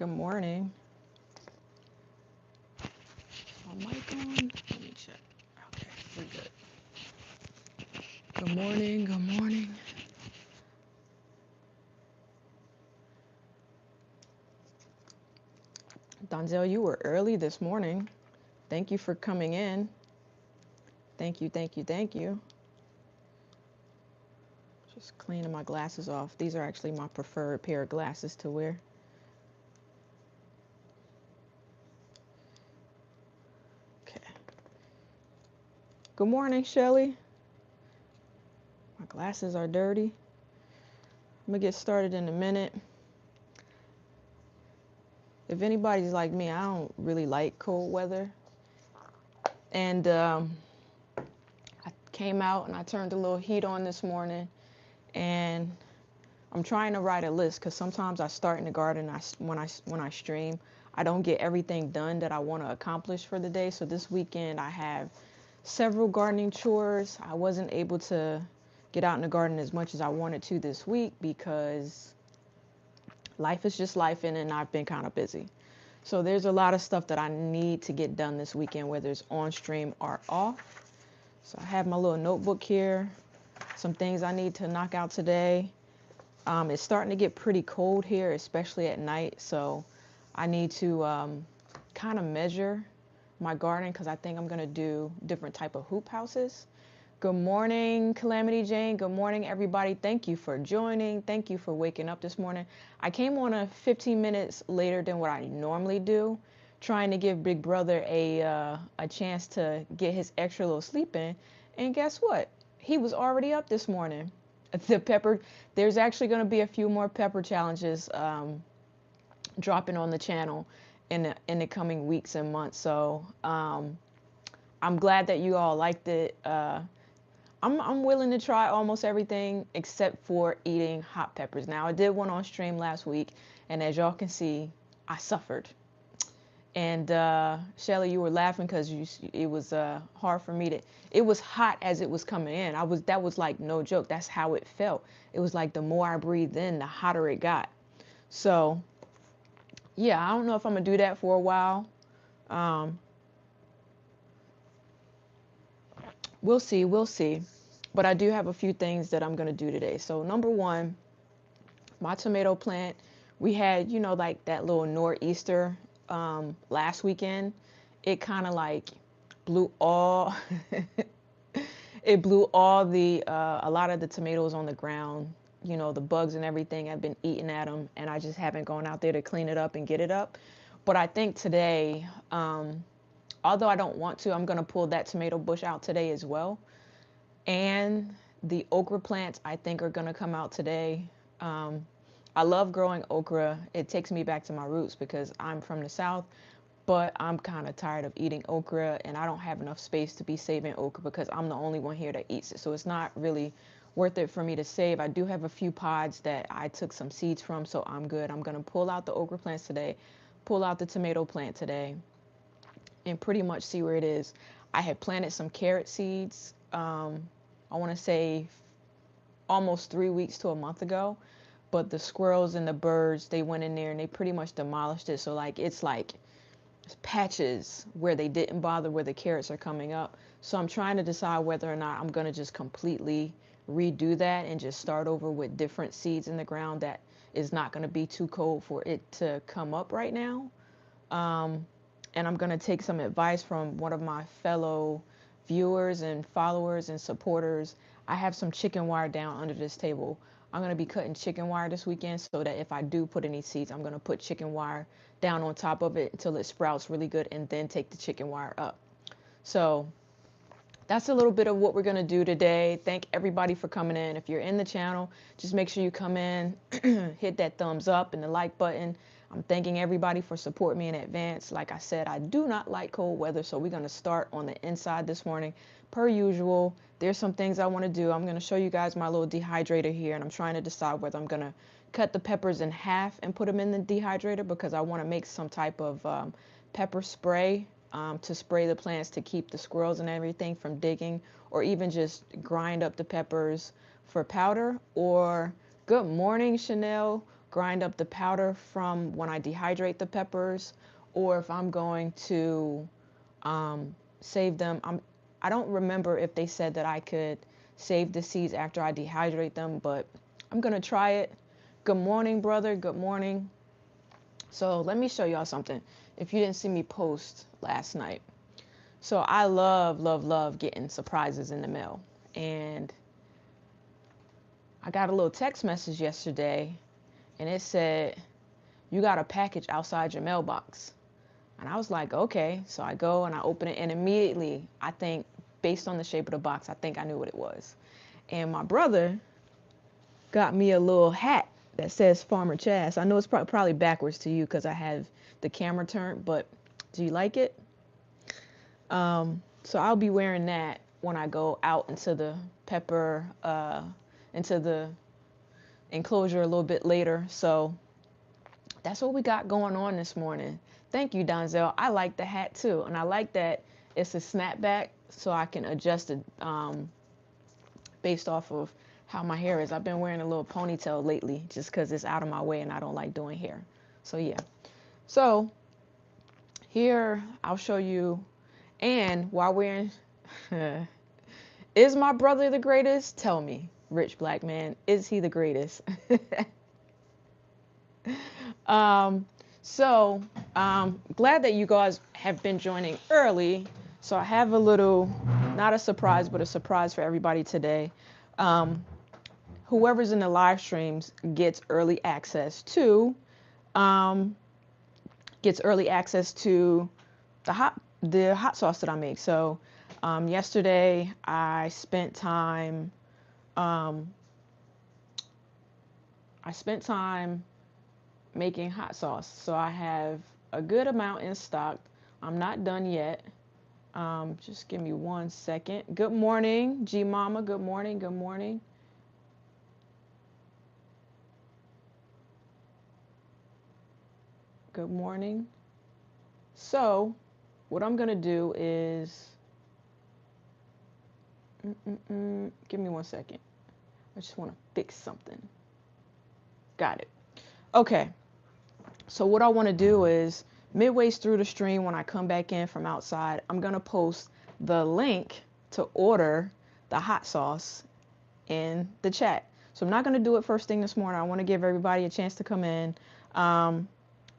Good morning. My mic on? Let me check. Okay, we're good. Good morning. Good morning. Donzel, you were early this morning. Thank you for coming in. Thank you, thank you, thank you. Just cleaning my glasses off. These are actually my preferred pair of glasses to wear. Okay. Good morning, Shelly. My glasses are dirty. I'm gonna get started in a minute. If anybody's like me, I don't really like cold weather. And I came out and I turned a little heat on this morning, and I'm trying to write a list because sometimes I start in the garden. When I stream, I don't get everything done that I want to accomplish for the day. So this weekend I have several gardening chores. I wasn't able to get out in the garden as much as I wanted to this week because life is just life, and I've been kind of busy. So there's a lot of stuff that I need to get done this weekend, whether it's on stream or off. So I have my little notebook here, some things I need to knock out today. It's starting to get pretty cold here, especially at night. So I need to kind of measure my garden because I think I'm going to do different type of hoop houses. Good morning, Calamity Jane. Good morning, everybody. Thank you for joining. Thank you for waking up this morning. I came on 15 minutes later than what I normally do, trying to give Big Brother a chance to get his extra little sleep in. And guess what? He was already up this morning. There's actually going to be a few more pepper challenges dropping on the channel in the coming weeks and months. So I'm glad that you all liked it. I'm willing to try almost everything except for eating hot peppers. Now, I did one on stream last week, and as y'all can see, I suffered. And Shelly, you were laughing because it was hard for me to. It was hot as it was coming in. That was like no joke. That's how it felt. It was like the more I breathed in, the hotter it got. So, yeah, I don't know if I'm gonna do that for a while. We'll see, we'll see. But I do have a few things that I'm gonna do today. So number one, my tomato plant. We had, like that little nor'easter last weekend. It kind of like blew all it blew all the a lot of the tomatoes on the ground. The bugs and everything have been eating at them, and I just haven't gone out there to clean it up and get it up. But I think today, although I don't want to, I'm going to pull that tomato bush out today as well. And the okra plants I think are going to come out today. I love growing okra. It takes me back to my roots because I'm from the South, but I'm kind of tired of eating okra, and I don't have enough space to be saving okra because I'm the only one here that eats it. So it's not really worth it for me to save. I do have a few pods that I took some seeds from, so I'm good. I'm going to pull out the okra plants today, pull out the tomato plant today, and pretty much see where it is. I had planted some carrot seeds, I want to say almost 3 weeks to a month ago, but the squirrels and the birds, they went in there and they pretty much demolished it. So it's like patches where they didn't bother where the carrots are coming up. So I'm trying to decide whether or not I'm going to just completely redo that and just start over with different seeds in the ground that is not going to be too cold for it to come up right now. And I'm going to take some advice from one of my fellow viewers and followers and supporters. I have some chicken wire down under this table. I'm going to be cutting chicken wire this weekend so that if I do put any seeds, I'm going to put chicken wire down on top of it until it sprouts really good and then take the chicken wire up. So that's a little bit of what we're going to do today. Thank everybody for coming in. If you're in the channel, just make sure you come in, hit that thumbs up and the like button. I'm thanking everybody for supporting me in advance. Like I said, I do not like cold weather, so we're going to start on the inside this morning. Per usual, there's some things I want to do. I'm going to show you guys my little dehydrator here, and I'm trying to decide whether I'm going to cut the peppers in half and put them in the dehydrator because I want to make some type of pepper spray to spray the plants to keep the squirrels and everything from digging, or even just grind up the peppers for powder. Or good morning, Chanel. grind up the powder from when I dehydrate the peppers, or if I'm going to save them. I don't remember if they said that I could save the seeds after I dehydrate them, but I'm going to try it. Good morning, brother. Good morning. So let me show y'all something. If you didn't see me post last night. So I love, love, love getting surprises in the mail. And I got a little text message yesterday, and it said, you got a package outside your mailbox. And I was like, okay. So I go and I open it, and immediately, I think, based on the shape of the box, I think I knew what it was. And my brother got me a little hat that says Farmer Chaz. I know it's probably backwards to you because I have the camera turned, but do you like it? So I'll be wearing that when I go out into the into the enclosure a little bit later. So that's what we got going on this morning. Thank you, Donzel. I like the hat too. And I like that it's a snapback so I can adjust it based off of how my hair is. I've been wearing a little ponytail lately just because it's out of my way and I don't like doing hair. So yeah. So here I'll show you. And while we're in, is my brother the greatest? Tell me, rich black man, is he the greatest? Glad that you guys have been joining early. So I have a little, not a surprise, but a surprise for everybody today. Whoever's in the live streams gets early access to the hot sauce that I make. So yesterday I spent time making hot sauce. So I have a good amount in stock. I'm not done yet. Just give me 1 second. Good morning, G Mama. Good morning. Good morning. Good morning. So what I'm going to do is, give me 1 second. I just want to fix something. Got it. Okay. So what I want to do is midway through the stream, when I come back in from outside, I'm going to post the link to order the hot sauce in the chat. So I'm not going to do it first thing this morning. I want to give everybody a chance to come in.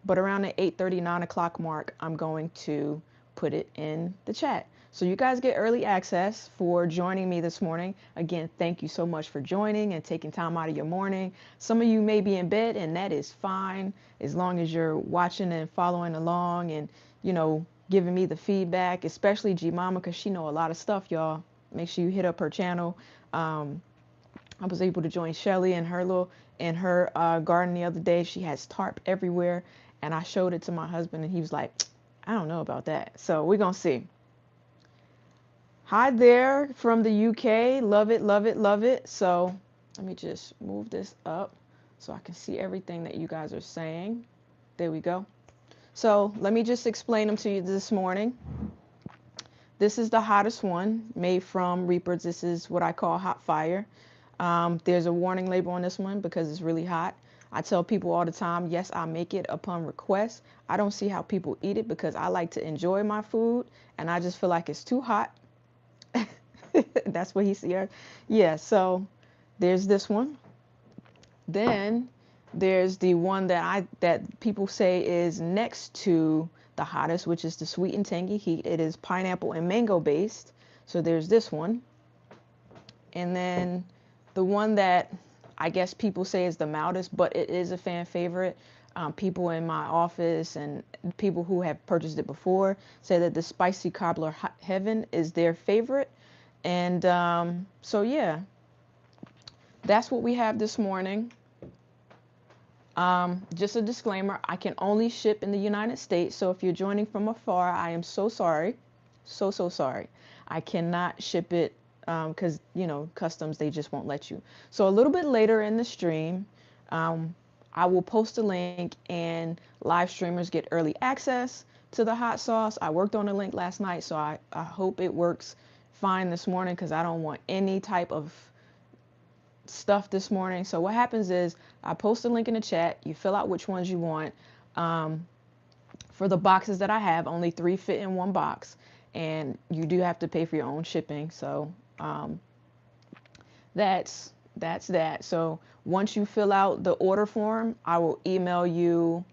But around the 8:30, 9 o'clock mark, I'm going to put it in the chat. So you guys get early access for joining me this morning. Again, thank you so much for joining and taking time out of your morning. Some of you may be in bed, and that is fine as long as you're watching and following along and, you know, giving me the feedback, especially G Mama, because she know a lot of stuff, y'all. Make sure you hit up her channel. I was able to join Shelly in her garden the other day. She has tarp everywhere, and I showed it to my husband, and he was like, I don't know about that. So we're going to see. Hi there from the UK. Love it, love it, love it. So let me just move this up so I can see everything that you guys are saying. There we go. So let me just explain them to you this morning. This is the hottest one made from Reapers. This is what I call hot fire. There's a warning label on this one because it's really hot. I tell people all the time, yes, I make it upon request. I don't see how people eat it because I like to enjoy my food, and I just feel like it's too hot. That's what he said. Yeah, so there's this one. Then there's the one that people say is next to the hottest, which is the sweet and tangy heat. It is pineapple and mango based. So there's this one. And then the one that I guess people say is the mildest, but it is a fan favorite. People in my office and people who have purchased it before say that the spicy cobbler heaven is their favorite. And so yeah, that's what we have this morning. Just a disclaimer, I can only ship in the United States. So if you're joining from afar, I am so sorry. So sorry. I cannot ship it because, you know, customs, they just won't let you. So a little bit later in the stream, I will post a link and live streamers get early access to the hot sauce. I worked on the link last night, so I hope it works fine this morning because I don't want any type of stuff this morning. So what happens is I post a link in the chat. You fill out which ones you want. For the boxes that I have, only 3 fit in one box, and you do have to pay for your own shipping. So that's that. So once you fill out the order form, I will email you.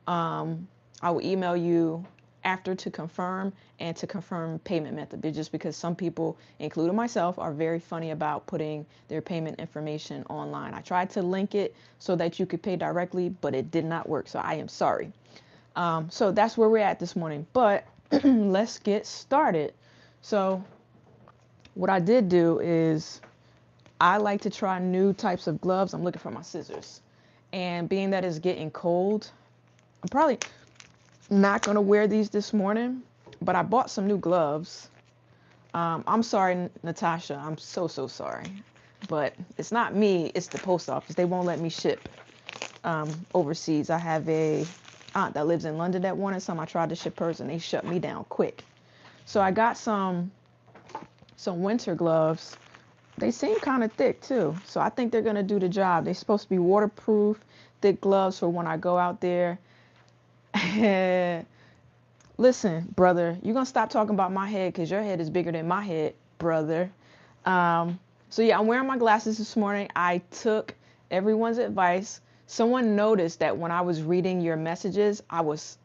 I will email you after to confirm and to confirm payment method. But just because some people, including myself, are very funny about putting their payment information online. I tried to link it so that you could pay directly, but it did not work. So I am sorry. So that's where we're at this morning. But let's get started. So what I did do is I like to try new types of gloves. I'm looking for my scissors. And being that it's getting cold, I'm probably not going to wear these this morning, but I bought some new gloves. I'm sorry, Natasha. I'm so sorry. But it's not me. It's the post office. They won't let me ship overseas. I have a aunt that lives in London that wanted some. I tried to ship hers, and they shut me down quick. So I got some winter gloves. They seem kind of thick too, so I think they're gonna do the job. They're supposed to be waterproof, thick gloves for when I go out there. Listen, brother, you're gonna stop talking about my head because your head is bigger than my head, brother. So yeah, I'm wearing my glasses this morning. I took everyone's advice. Someone noticed that when I was reading your messages, I was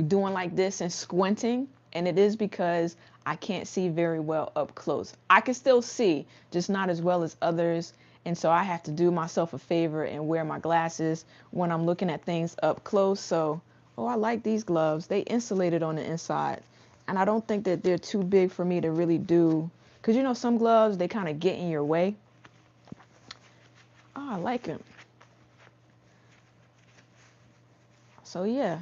doing like this and squinting, and it is because I can't see very well up close. I can still see, just not as well as others. And so I have to do myself a favor and wear my glasses when I'm looking at things up close. So, oh, I like these gloves. They insulated on the inside. And I don't think that they're too big for me to really do. Because, you know, some gloves, they kind of get in your way. Oh, I like them. So, yeah.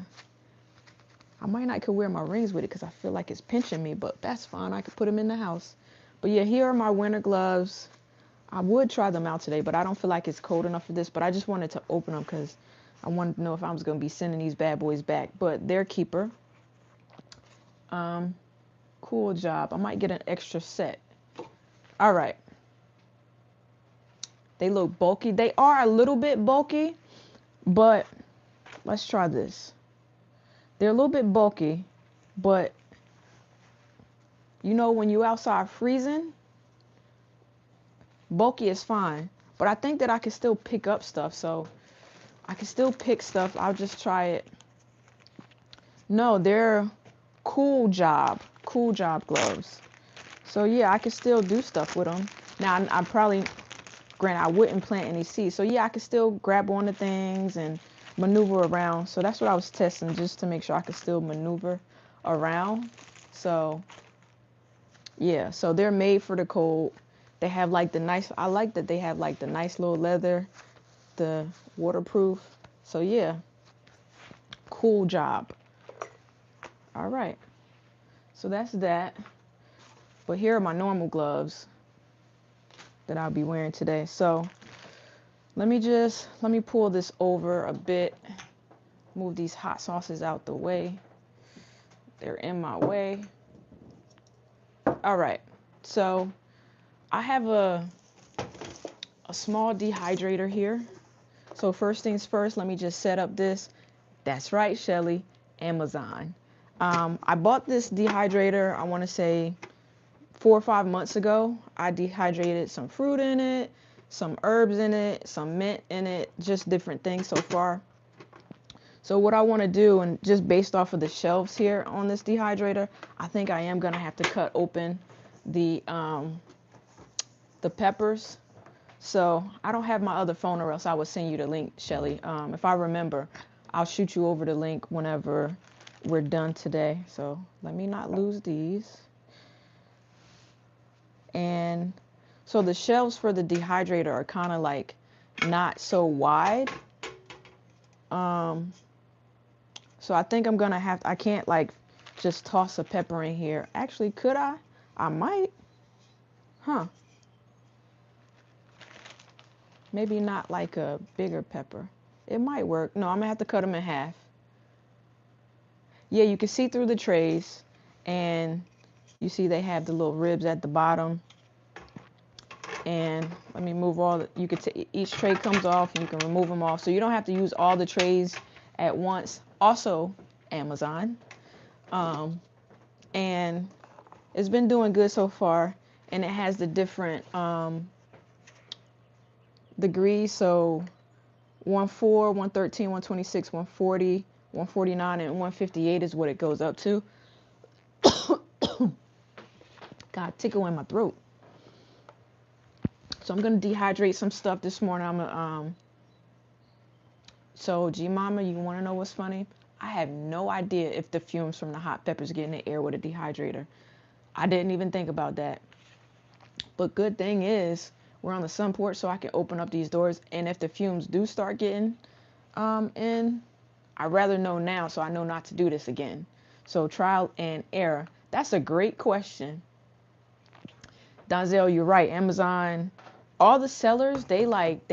I might not could wear my rings with it because I feel like it's pinching me, but that's fine. I could put them in the house. But yeah, here are my winter gloves. I would try them out today, but I don't feel like it's cold enough for this. But I just wanted to open them because I wanted to know if I was going to be sending these bad boys back. But they're keeper. Cool job. I might get an extra set. All right. They look bulky. They are a little bit bulky, but let's try this. They're a little bit bulky, but you know when you're outside freezing, bulky is fine. But I think that I can still pick up stuff, so I can still pick stuff. I'll just try it. No, they're cool job gloves. So yeah, I can still do stuff with them. Now I probably, granted, I wouldn't plant any seeds. So yeah, I can still grab onto things and maneuver around. So that's what I was testing, just to make sure I could still maneuver around. So yeah, so they're made for the cold. They have like the nice, I like that they have like the nice little leather, the waterproof. So yeah, cool job. All right, so that's that. But here are my normal gloves that I'll be wearing today. So let me pull this over a bit. Move these hot sauces out the way. They're in my way. All right, so I have a small dehydrator here. So first things first, let me just set up this. That's right, Shelly, Amazon. I bought this dehydrator, I want to say 4 or 5 months ago. I dehydrated some fruit in it, some herbs in it, some mint in it, just different things so far. So what I want to do, and just based off of the shelves here on this dehydrator, I think I am going to have to cut open the peppers. So I don't have my other phone, or else I would send you the link, Shelly. If I remember, I'll shoot you over the link whenever we're done today. So let me not lose these. And so the shelves for the dehydrator are kind of like not so wide. So I think I'm going to have, I can't like just toss a pepper in here. Actually, could I? I might. Huh. Maybe not like a bigger pepper. It might work. No, I'm going to have to cut them in half. Yeah, you can see through the trays, and you see they have the little ribs at the bottom. And let me move all you could each tray comes off and you can remove them off, so you don't have to use all the trays at once. Also Amazon. And it's been doing good so far, and it has the different degrees. So 104, 113, 126, 140, 149, and 158 is what it goes up to. God, tickle in my throat. So I'm gonna dehydrate some stuff this morning. So G Mama, you wanna know what's funny? I have no idea if the fumes from the hot peppers get in the air with a dehydrator. I didn't even think about that. But good thing is we're on the sun porch, so I can open up these doors. And if the fumes do start getting in, I'd rather know now so I know not to do this again. So trial and error. That's a great question. Donzel, you're right. Amazon, all the sellers, they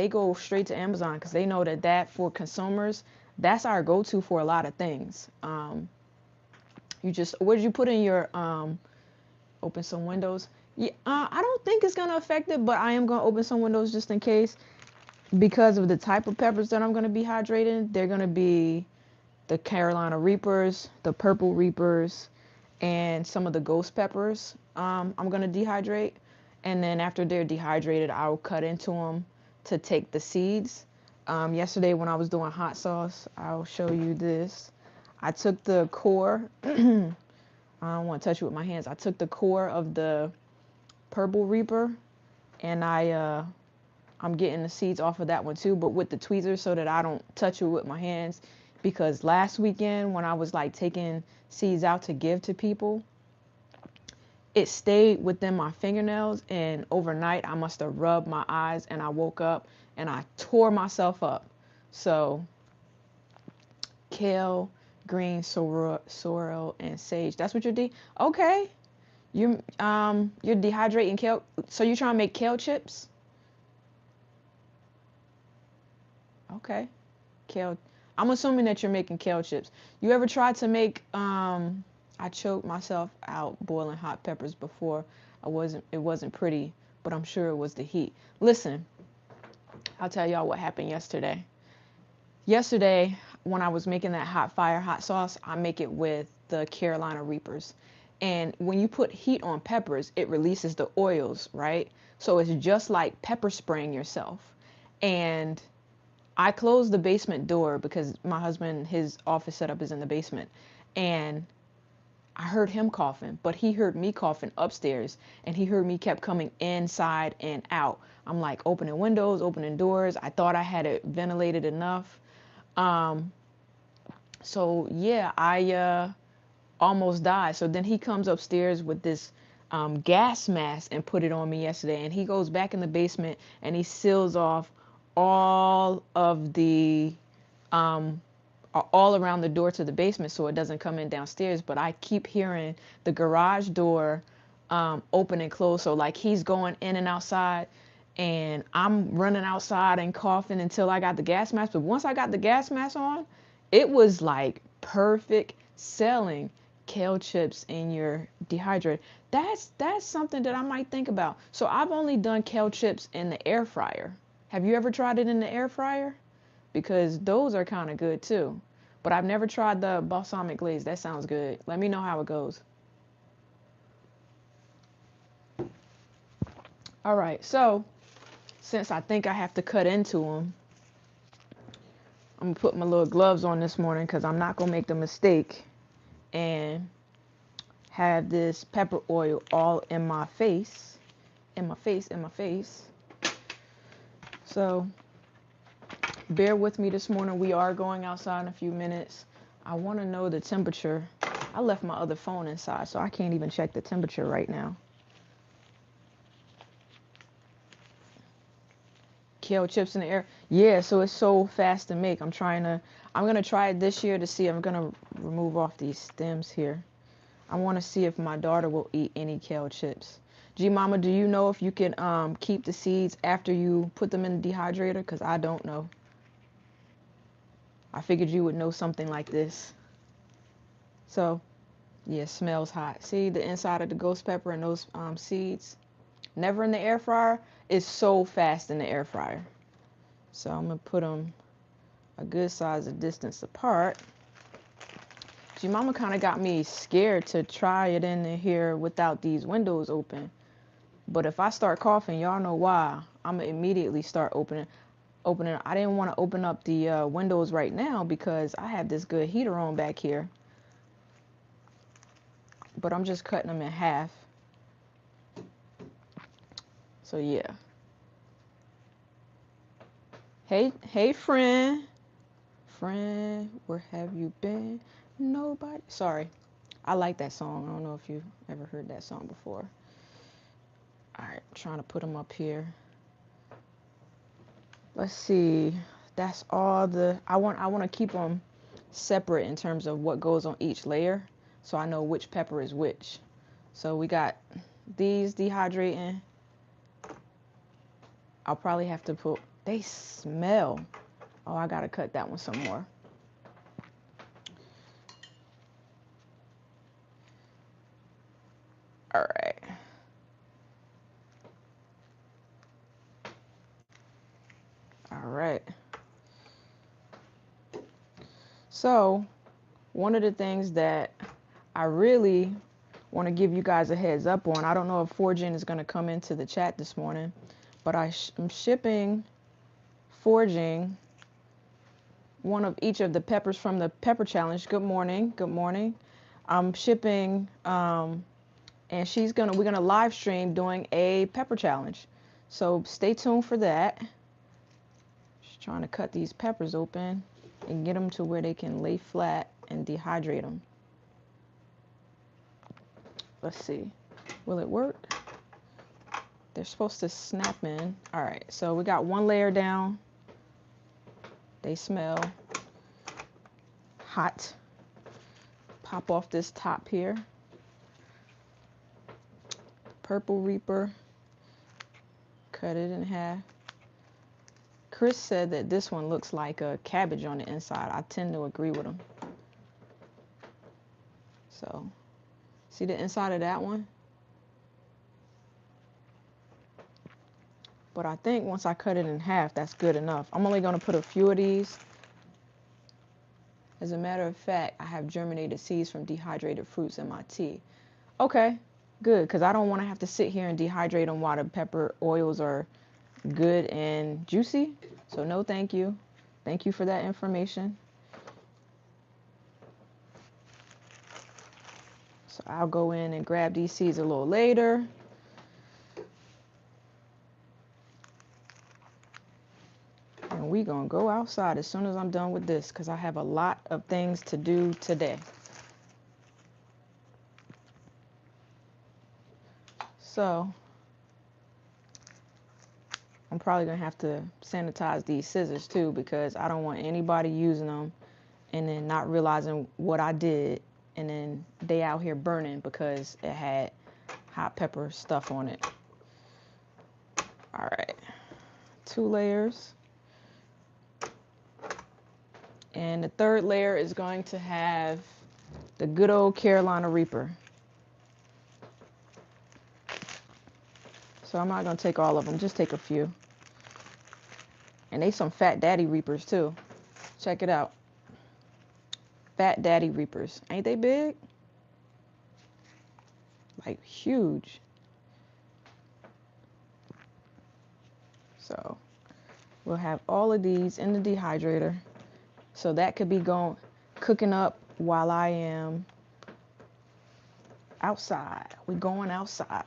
go straight to Amazon because they know that for consumers, that's our go-to for a lot of things. What did you put in your open some windows? Yeah, I don't think it's gonna affect it, but I am gonna open some windows just in case, because of the type of peppers that I'm gonna be hydrating. They're gonna be the Carolina Reapers, the Purple Reapers, and some of the ghost peppers. I'm gonna dehydrate, and then after they're dehydrated, I'll cut into them to take the seeds. Yesterday when I was doing hot sauce, I'll show you this. I took the core. I don't want to touch it with my hands. I took the core of the Purple Reaper, and I'm getting the seeds off of that one too, but with the tweezers so that I don't touch it with my hands. Because last weekend when I was like taking seeds out to give to people, it stayed within my fingernails, and overnight I must have rubbed my eyes, and I woke up and I tore myself up. So kale, green sorrel, and sage. That's what you're okay. You're dehydrating kale. So you're trying to make kale chips? Okay. Kale. I'm assuming that you're making kale chips. You ever tried to make I choked myself out boiling hot peppers before. It wasn't pretty, but I'm sure it was the heat. Listen, I'll tell y'all what happened yesterday. Yesterday, when I was making that hot sauce, I make it with the Carolina Reapers. And when you put heat on peppers, it releases the oils, right? So it's just like pepper spraying yourself. And I closed the basement door because my husband, his office setup is in the basement. And I heard him coughing, but he heard me coughing upstairs, and he heard me kept coming inside and out. I'm like opening windows, opening doors. I thought I had it ventilated enough. So yeah, I almost died. So then he comes upstairs with this gas mask and put it on me yesterday. And he goes back in the basement and he seals off all of the all around the door to the basement so it doesn't come in downstairs. But I keep hearing the garage door open and close. So like he's going in and outside, and I'm running outside and coughing until I got the gas mask. But once I got the gas mask on, it was like perfect selling kale chips in your dehydrator. That's something that I might think about. So I've only done kale chips in the air fryer. Have you ever tried it in the air fryer? Because those are kind of good too. But I've never tried the balsamic glaze. That sounds good. Let me know how it goes. All right, so since I think I have to cut into them, I'm gonna put my little gloves on this morning because I'm not gonna make the mistake and have this pepper oil all in my face, in my face. So bear with me this morning. We are going outside in a few minutes. I want to know the temperature. I left my other phone inside, so I can't even check the temperature right now. Kale chips in the air. Yeah, so it's so fast to make. I'm gonna try it this year to see. I'm gonna remove off these stems here. I want to see if my daughter will eat any kale chips. G Mama, do you know if you can keep the seeds after you put them in the dehydrator? Because I don't know. I figured you would know something like this. So, yeah, it smells hot. See the inside of the ghost pepper and those seeds? never in the air fryer, it's so fast in the air fryer. So I'm going to put them a good size of distance apart. Your mama kind of got me scared to try it in here without these windows open. But if I start coughing, y'all know why. I'm going to immediately start opening. I didn't want to open up the windows right now because I have this good heater on back here. But I'm just cutting them in half. So yeah. Hey friend. Friend, where have you been? Nobody. Sorry. I like that song. I don't know if you've ever heard that song before. All right, trying to put them up here. Let's see. That's all the I want to keep them separate in terms of what goes on each layer so I know which pepper is which. So we got these dehydrating. I'll probably have to put, they smell. Oh, I gotta cut that one some more. All right. All right. So one of the things that I really want to give you guys a heads up on, I don't know if Forging is going to come into the chat this morning, but I'm shipping Forging one of each of the peppers from the pepper challenge. Good morning. Good morning. I'm shipping, and we're gonna live stream doing a pepper challenge. So stay tuned for that. Just trying to cut these peppers open and get them to where they can lay flat and dehydrate them. Let's see. Will it work? They're supposed to snap in. All right, so we got one layer down. They smell hot. Pop off this top here. Purple Reaper. Cut it in half. Chris said that this one looks like a cabbage on the inside. I tend to agree with him. So, see the inside of that one? But I think once I cut it in half, that's good enough. I'm only going to put a few of these. As a matter of fact, I have germinated seeds from dehydrated fruits in my tea. Okay, good, because I don't want to have to sit here and dehydrate them while the pepper oils are good and juicy. So no, thank you. Thank you for that information. So I'll go in and grab these seeds a little later. And we gonna go outside as soon as I'm done with this because I have a lot of things to do today. So I'm probably gonna have to sanitize these scissors too because I don't want anybody using them and then not realizing what I did and then they out here burning because it had hot pepper stuff on it. All right, 2 layers. And the third layer is going to have the good old Carolina Reaper. So I'm not going to take all of them, just take a few. And they some Fat Daddy Reapers too. Check it out. Fat Daddy Reapers. Ain't they big? Like huge. So we'll have all of these in the dehydrator. So that could be cooking up while I am outside. We're going outside.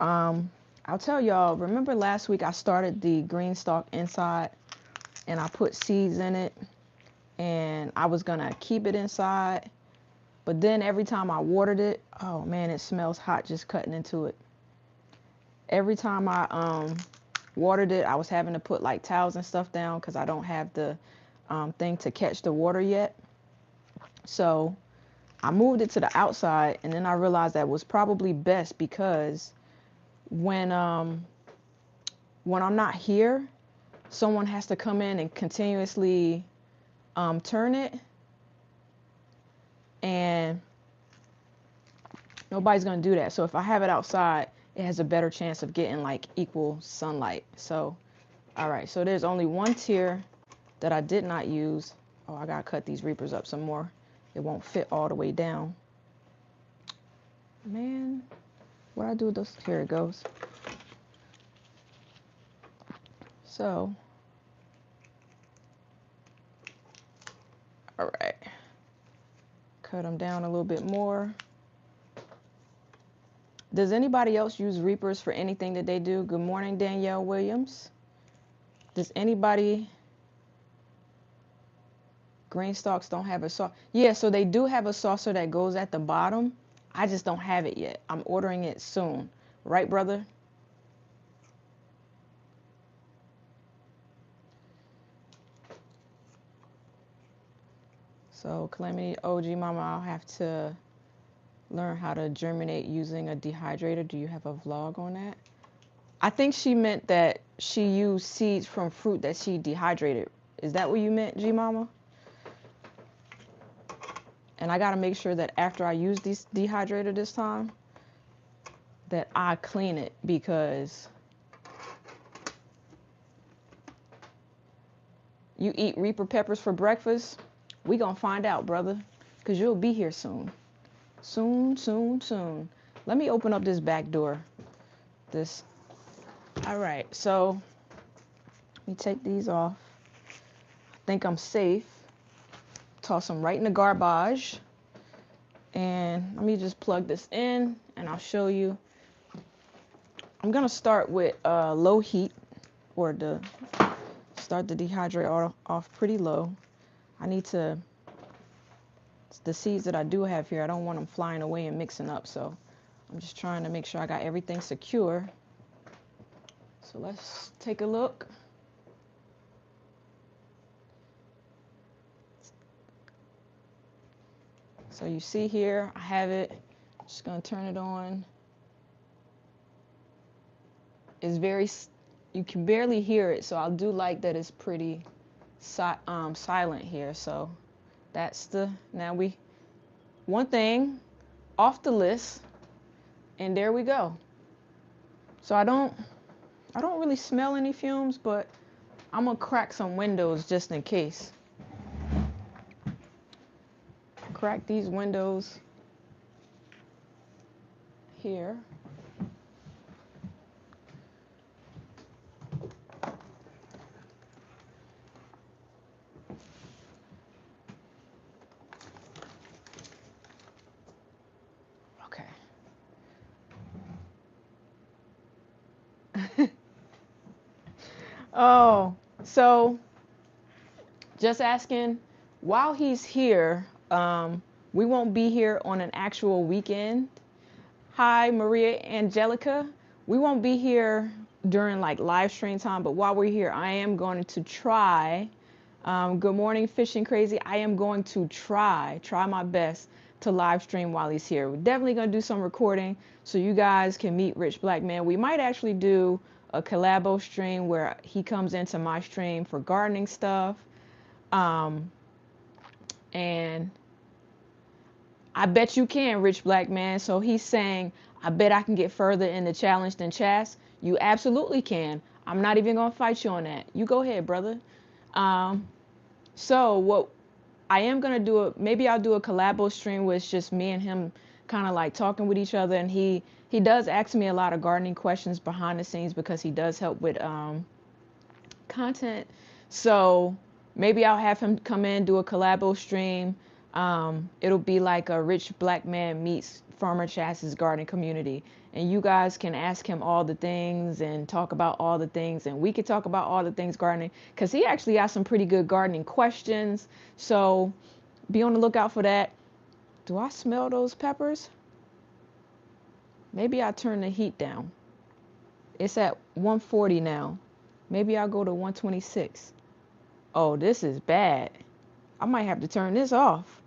I'll tell y'all, remember last week I started the green stalk inside and I put seeds in it and I was gonna keep it inside, but then every time I watered it, oh man, it smells hot just cutting into it. Every time I watered it, I was having to put like towels and stuff down because I don't have the thing to catch the water yet. So I moved it to the outside and then I realized that was probably best because when I'm not here, someone has to come in and continuously turn it, and nobody's gonna do that. So if I have it outside, it has a better chance of getting like equal sunlight. So, all right, so there's only one tier that I did not use. Oh, I gotta cut these reapers up some more. It won't fit all the way down. Man, what I do with those? Here it goes. So, all right, cut them down a little bit more. Does anybody else use reapers for anything that they do? Good morning, Danielle Williams. Does anybody... Green stalks don't have a saucer. Yeah, so they do have a saucer that goes at the bottom. I just don't have it yet. I'm ordering it soon. Right, brother? So, Calamity OG Mama, I'll have to learn how to germinate using a dehydrator. Do you have a vlog on that? I think she meant that she used seeds from fruit that she dehydrated. Is that what you meant, G Mama? And I got to make sure that after I use this dehydrator this time, that I clean it, because you eat Reaper peppers for breakfast? We gonna find out, brother, because you'll be here soon. Soon, soon, soon. Let me open up this back door. All right, so let me take these off. I think I'm safe. Toss them right in the garbage. And let me just plug this in and I'll show you. I'm gonna start with low heat, or start the dehydrator off pretty low. I need to, the seeds that I do have here, I don't want them flying away and mixing up, so I'm just trying to make sure I got everything secure. So let's take a look. So you see here, I have it. Just gonna turn it on. It's very, you can barely hear it, so I do like that it's pretty silent here. So that's one thing off the list, and there we go. So I don't really smell any fumes, but I'm gonna crack some windows just in case. Crack these windows here. Okay. Oh, so just asking, while he's here, we won't be here on an actual weekend. Hi, Maria Angelica. We won't be here during like live stream time, but while we're here, I am going to try. Good morning, Fishing Crazy. I am going to try my best to live stream while he's here. We're definitely going to do some recording so you guys can meet Rich Black Man. We might actually do a collabo stream where he comes into my stream for gardening stuff. And I bet you can, Rich Black Man. So he's saying, I bet I can get further in the challenge than Chas. You absolutely can. I'm not even going to fight you on that. You go ahead, brother. So what I am going to do, maybe I'll do a collabo stream where it's just me and him kind of like talking with each other. And he does ask me a lot of gardening questions behind the scenes because he does help with content. So maybe I'll have him come in, do a collabo stream. It'll be like a Rich Black Man meets Farmer Chas's garden community. And you guys can ask him all the things and talk about all the things. And we could talk about all the things gardening, because he actually has some pretty good gardening questions. So be on the lookout for that. Do I smell those peppers? Maybe I turn the heat down. It's at 140 now. Maybe I'll go to 126. Oh, this is bad. I might have to turn this off.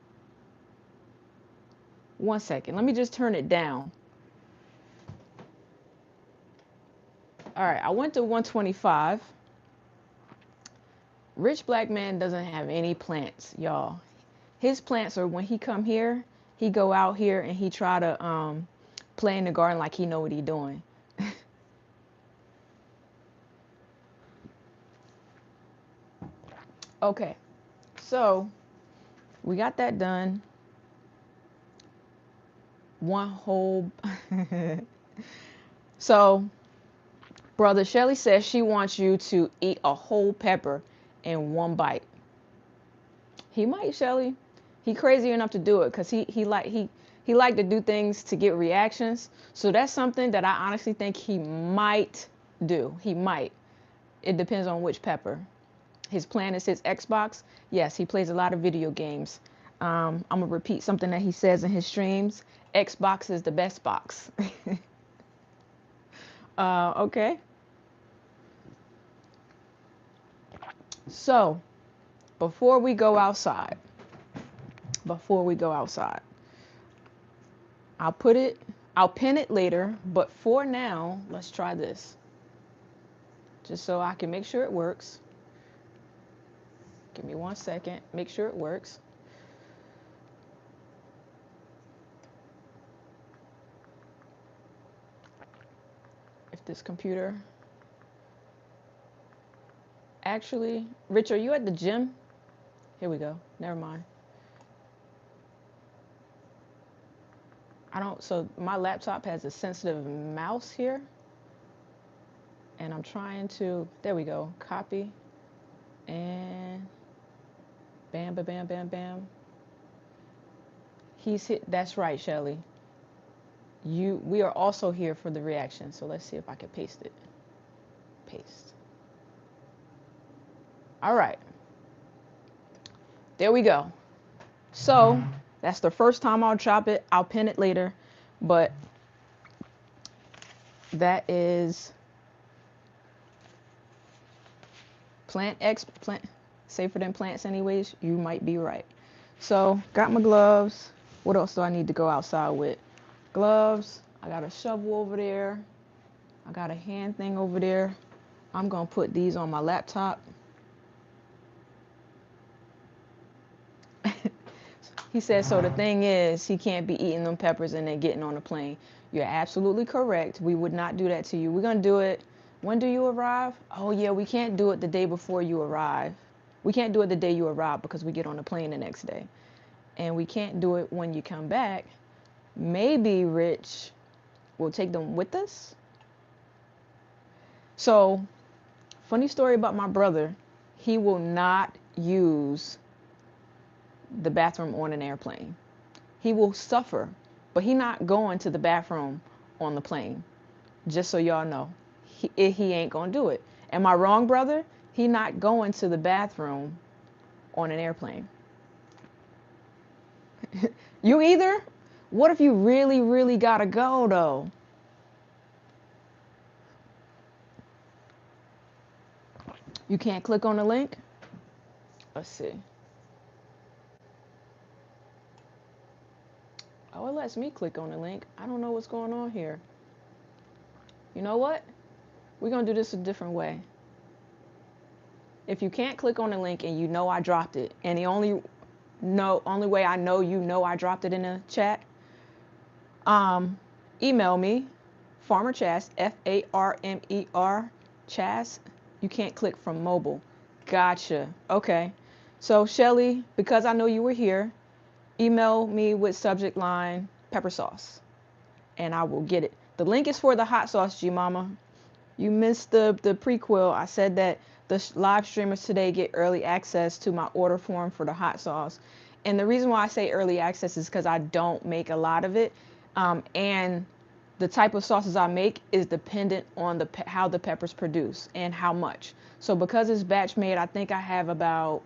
1 second. Let me just turn it down. All right, I went to 125. Rich Black Man doesn't have any plants, y'all. His plants are when he come here, he go out here and he try to play in the garden like he know what he doing. Okay, so we got that done. One whole. So, brother Shelly says she wants you to eat a whole pepper in one bite. He might, Shelly. He crazy enough to do it because he like to do things to get reactions. So that's something that I honestly think he might do. He might. It depends on which pepper. His plan is his Xbox. Yes, he plays a lot of video games. I'm gonna repeat something that he says in his streams. Xbox is the best box. Okay. So before we go outside, before we go outside, I'll put it, I'll pin it later. But for now, let's try this, just so I can make sure it works. Give me 1 second. Make sure it works. If this computer actually, Rich, are you at the gym? Here we go. Never mind. I don't, so my laptop has a sensitive mouse here, and I'm trying to, there we go, copy, and bam, bam, bam, bam, bam. He's hit, that's right, Shelly. We are also here for the reaction, so let's see if I can paste it. Paste. All right. There we go. So that's the first time I'll chop it. I'll pin it later, but that is plant safer than plants anyways. You might be right. So got my gloves. What else do I need to go outside with? Gloves. I got a shovel over there. I got a hand thing over there. I'm gonna put these on my laptop. He said, so the thing is, he can't be eating them peppers and then getting on the plane. You're absolutely correct. We would not do that to you. We're going to do it. When do you arrive? Oh, yeah, we can't do it the day before you arrive. We can't do it the day you arrive because we get on the plane the next day. And we can't do it when you come back. Maybe, Rich, we'll take them with us. So, funny story about my brother. He will not use the bathroom on an airplane. He will suffer, but he not going to the bathroom on the plane. Just so y'all know, he ain't gonna do it. Am I wrong, brother? He not going to the bathroom on an airplane. You either? What if you really, really gotta go though? You can't click on the link? Let's see. Oh, it lets me click on the link. I don't know what's going on here. You know what? We're going to do this a different way. If you can't click on the link and you know I dropped it, and the only way I know you know I dropped it in the chat, email me, Farmer Chas, Farmer Chas. You can't click from mobile. Gotcha. Okay. So, Shelly, because I know you were here, email me with subject line pepper sauce and I will get it. The link is for the hot sauce, G Mama. You missed the prequel. I said that the live streamers today get early access to my order form for the hot sauce. And the reason why I say early access is because I don't make a lot of it. And the type of sauces I make is dependent on how the peppers produce and how much. So because it's batch made, I think I have about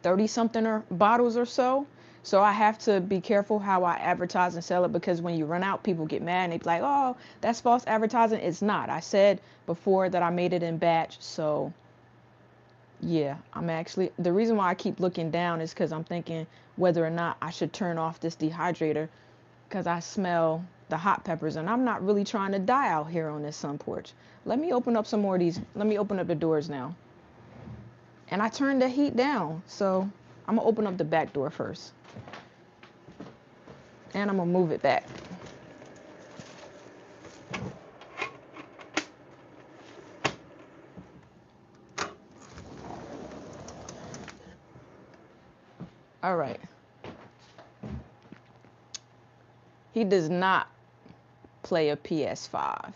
30 something bottles or so. So I have to be careful how I advertise and sell it, because when you run out, people get mad and they be like, oh, that's false advertising. It's not. I said before that I made it in batch. So yeah, I'm actually, the reason why I keep looking down is because I'm thinking whether or not I should turn off this dehydrator, because I smell the hot peppers and I'm not really trying to die out here on this sun porch. Let me open up some more of these. Let me open up the doors now. And I turned the heat down. So I'm gonna open up the back door first. And I'm gonna move it back. All right. He does not play a PS5.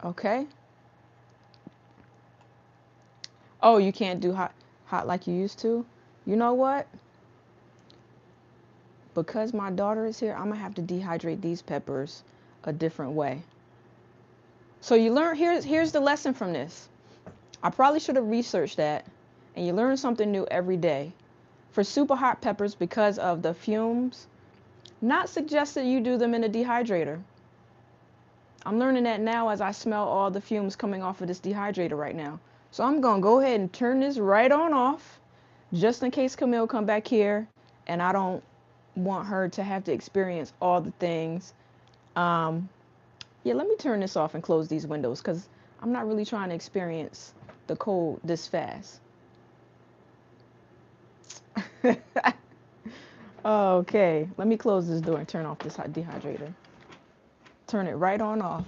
Okay. Oh, you can't do hot like you used to? You know what? Because my daughter is here, I'm gonna have to dehydrate these peppers a different way. So you learn, here's the lesson from this. I probably should have researched that, and you learn something new every day. For super hot peppers, because of the fumes, not suggested you do them in a dehydrator. I'm learning that now as I smell all the fumes coming off of this dehydrator right now. So I'm gonna go ahead and turn this right on off, just in case Camille come back here, and I don't want her to have to experience all the things. Yeah, let me turn this off and close these windows because I'm not really trying to experience the cold this fast. Okay, let me close this door and turn off this dehydrator. Turn it right on off.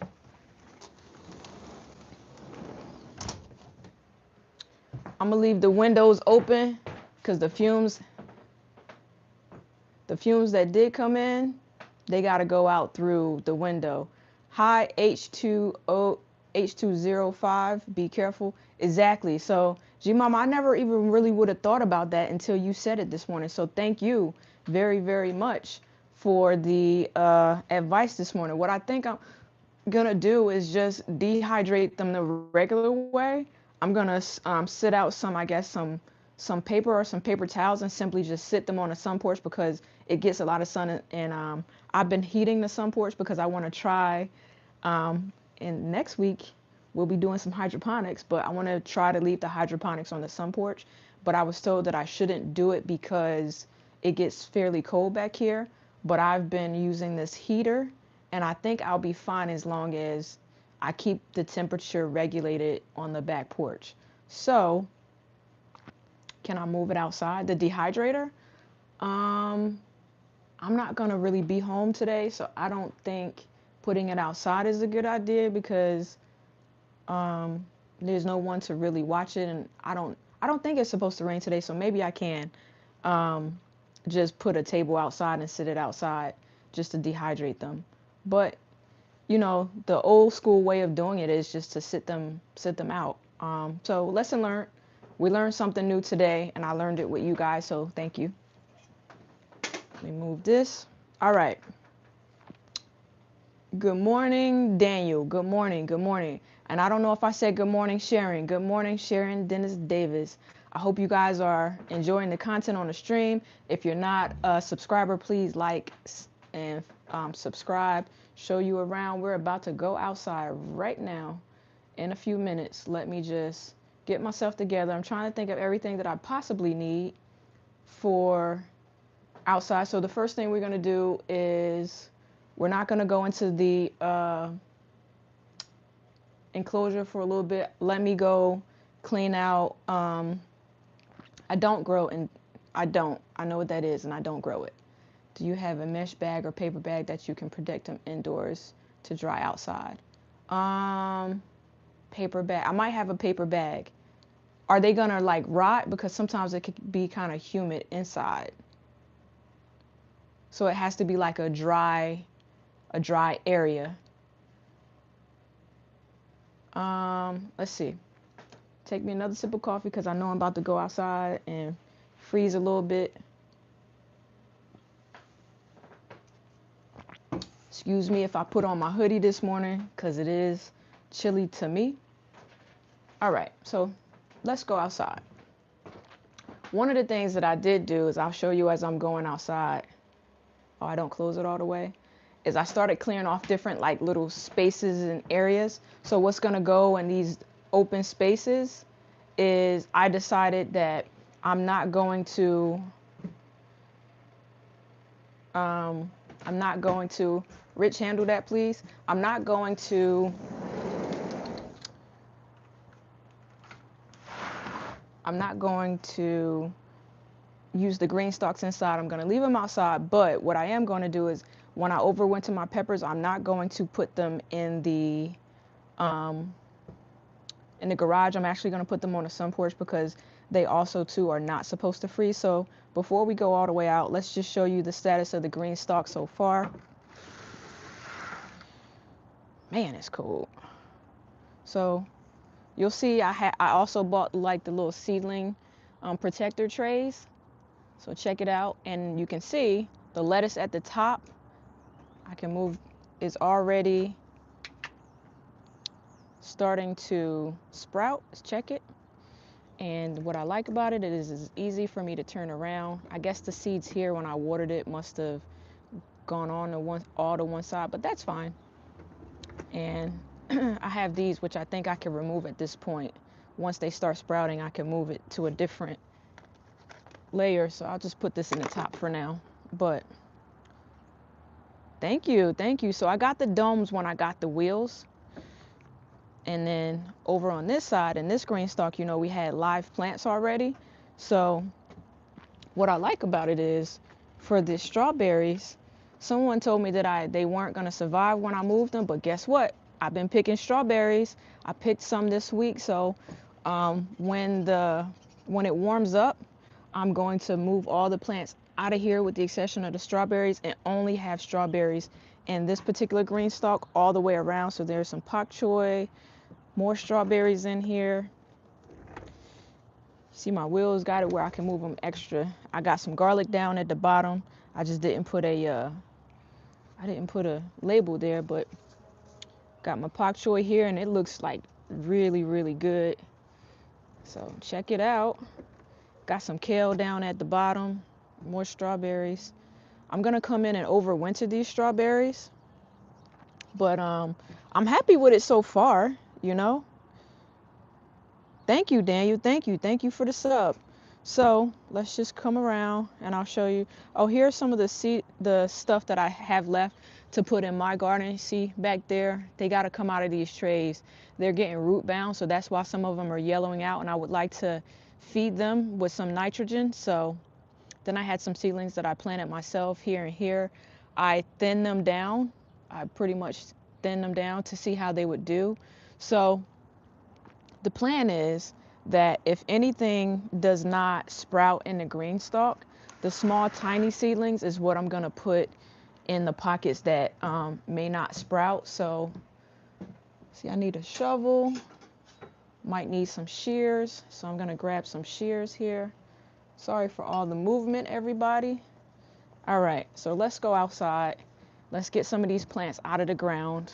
I'm gonna leave the windows open because the fumes that did come in, they gotta go out through the window. Hi H205, be careful. Exactly. So G Mama, I never even really would have thought about that until you said it this morning. So thank you very, very much for the advice this morning. What I think I'm gonna do is just dehydrate them the regular way. I'm gonna sit out some, I guess, some paper or some paper towels and simply just sit them on a sun porch because it gets a lot of sun. And I've been heating the sun porch because I want to try. And next week we'll be doing some hydroponics, but I want to try to leave the hydroponics on the sun porch. But I was told that I shouldn't do it because it gets fairly cold back here. But I've been using this heater, and I think I'll be fine as long as I keep the temperature regulated on the back porch. So, can I move it outside? The dehydrator? Um, I'm not gonna really be home today, so I don't think putting it outside is a good idea because there's no one to really watch it, and I don't think it's supposed to rain today, so maybe I can um, just put a table outside and sit it outside just to dehydrate them. But you know, the old school way of doing it is just to sit them out. So lesson learned. We learned something new today, and I learned it with you guys, so thank you. Let me move this. All right. Good morning, Daniel. Good morning. Good morning. And I don't know if I said good morning, Sharon. Good morning, Sharon Dennis Davis. I hope you guys are enjoying the content on the stream. If you're not a subscriber, please like and subscribe. Show you around. We're about to go outside right now in a few minutes. Let me just get myself together. I'm trying to think of everything that I possibly need for outside. So the first thing we're going to do is we're not going to go into the enclosure for a little bit. Let me go clean out. I don't grow, and I know what that is, and I don't grow it. Do you have a mesh bag or paper bag that you can protect them indoors to dry outside? Paper bag. I might have a paper bag. Are they gonna like rot? Because sometimes it could be kind of humid inside. So it has to be like a dry area. Let's see. Take me another sip of coffee because I know I'm about to go outside and freeze a little bit. Excuse me if I put on my hoodie this morning because it is chilly to me. All right, so let's go outside. One of the things that I did do is I'll show you as I'm going outside. Oh, I don't close it all the way. Is I started clearing off different like little spaces and areas. So what's gonna go in these open spaces is I decided that I'm not going to Rich, handle that please. I'm not going to use the green stalks inside. I'm going to leave them outside, but what I am going to do is when I overwinter my peppers, I'm not going to put them in the in the garage. I'm actually going to put them on a sun porch because they also too are not supposed to freeze. So before we go all the way out, let's just show you the status of the green stalk so far. Man, it's cold. So you'll see I also bought like the little seedling protector trays. So check it out, and you can see the lettuce at the top, I can move, is already starting to sprout. Let's check it. And what I like about it is it's easy for me to turn around. I guess the seeds here when I watered it must have gone on all to one side, but that's fine. And I have these, which I think I can remove at this point. Once they start sprouting, I can move it to a different layer. So I'll just put this in the top for now. But thank you. So I got the domes when I got the wheels. And then over on this side, in this green stalk, you know, we had live plants already. So what I like about it is for the strawberries, someone told me that they weren't going to survive when I moved them, but guess what? I've been picking strawberries. I picked some this week. So when it warms up, I'm going to move all the plants out of here with the exception of the strawberries and only have strawberries in this particular green stalk all the way around. So there's some pak choi, more strawberries in here. See, my wheels got it where I can move them extra. I got some garlic down at the bottom. I just didn't put a label there, but got my pak choi here, and it looks like really, really good. So check it out. Got some kale down at the bottom, more strawberries. I'm gonna come in and overwinter these strawberries, but I'm happy with it so far, you know. Thank you, Daniel. Thank you for the sub. So let's just come around and I'll show you. Oh, here's some of the stuff that I have left to put in my garden. See back there, they got to come out of these trays. They're getting root bound, so that's why some of them are yellowing out, and I would like to feed them with some nitrogen. So then I had some seedlings that I planted myself here and here. I thinned them down. I pretty much thinned them down to see how they would do. So the plan is that if anything does not sprout in the green stalk, the small tiny seedlings is what I'm going to put in the pockets that may not sprout. So see, I need a shovel, might need some shears, so I'm going to grab some shears here. Sorry for all the movement, everybody. All right, so let's go outside. Let's get some of these plants out of the ground.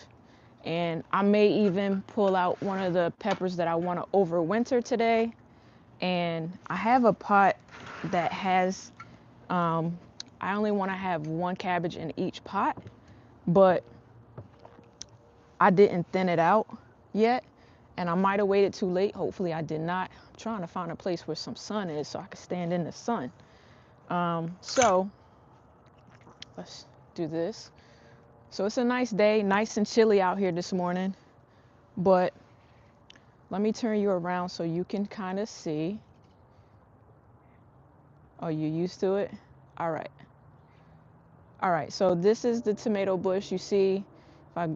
And I may even pull out one of the peppers that I want to overwinter today. And I have a pot that has, I only want to have one cabbage in each pot, but I didn't thin it out yet. And I might have waited too late. Hopefully I did not. I'm trying to find a place where some sun is so I can stand in the sun. So let's do this. So it's a nice day, nice and chilly out here this morning, but let me turn you around so you can kind of see. Oh, you used to it? All right. All right, so this is the tomato bush. You see, if I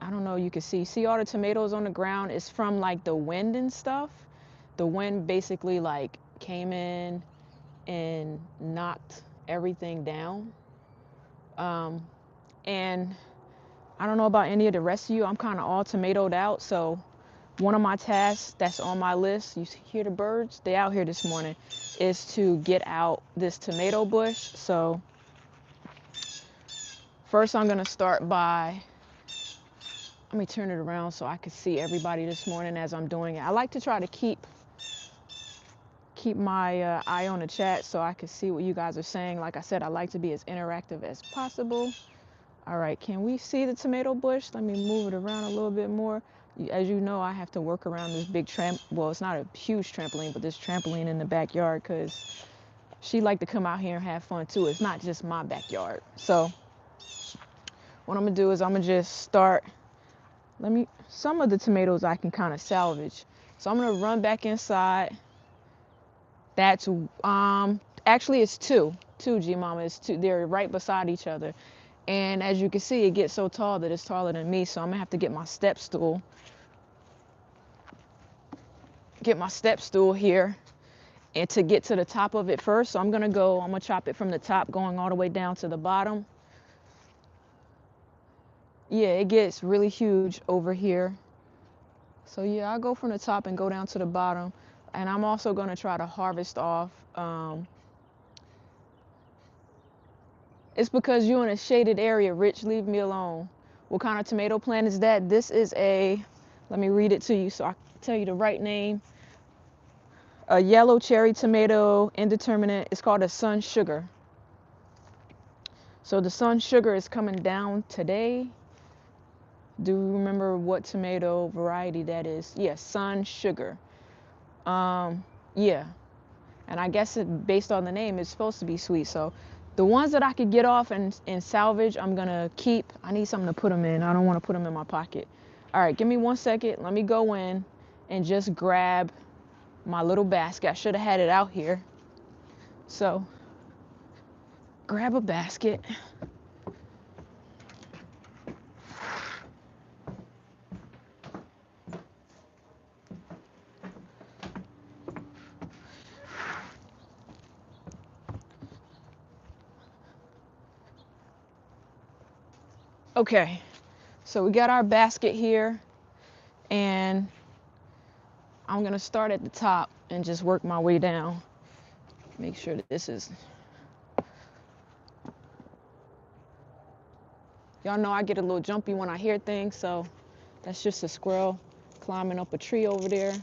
don't know, you can see all the tomatoes on the ground. It's from like the wind and stuff. The wind basically like came in and knocked everything down. And I don't know about any of the rest of you. I'm kind of all tomatoed out. So one of my tasks that's on my list, you hear the birds? They out here this morning, is to get out this tomato bush. So first I'm going to start by, let me turn it around so I can see everybody this morning as I'm doing it. I like to try to keep my eye on the chat so I can see what you guys are saying. Like I said, I like to be as interactive as possible. All right, can we see the tomato bush? Let me move it around a little bit more. As you know, I have to work around this big well, it's not a huge trampoline, but this trampoline in the backyard because she like to come out here and have fun too. It's not just my backyard. So what I'm gonna do is I'm gonna just start, some of the tomatoes I can kind of salvage. So I'm gonna run back inside. That's, actually it's two, G Mama, it's two. They're right beside each other. And as you can see, it gets so tall that it's taller than me. So I'm gonna have to get my step stool. get my step stool here and to get to the top of it first. So I'm gonna chop it from the top going all the way down to the bottom. Yeah, it gets really huge over here. So yeah, I'll go from the top and go down to the bottom. And I'm also gonna try to harvest off. It's because you're in a shaded area, Rich, leave me alone. What kind of tomato plant is that? This is let me read it to you so I can tell you the right name. A yellow cherry tomato, indeterminate. It's called a sun sugar. So the sun sugar is coming down today. Do you remember what tomato variety that is? Yes, sun sugar. Yeah. And I guess based on the name, it's supposed to be sweet. So the ones that I could get off and salvage, I'm going to keep. I need something to put them in. I don't want to put them in my pocket. All right, give me 1 second. Let me go in and just grab my little basket. I should have had it out here. So grab a basket. Okay, so we got our basket here, and I'm gonna start at the top and just work my way down. Make sure that this is, y'all know I get a little jumpy when I hear things, so that's just a squirrel climbing up a tree over there.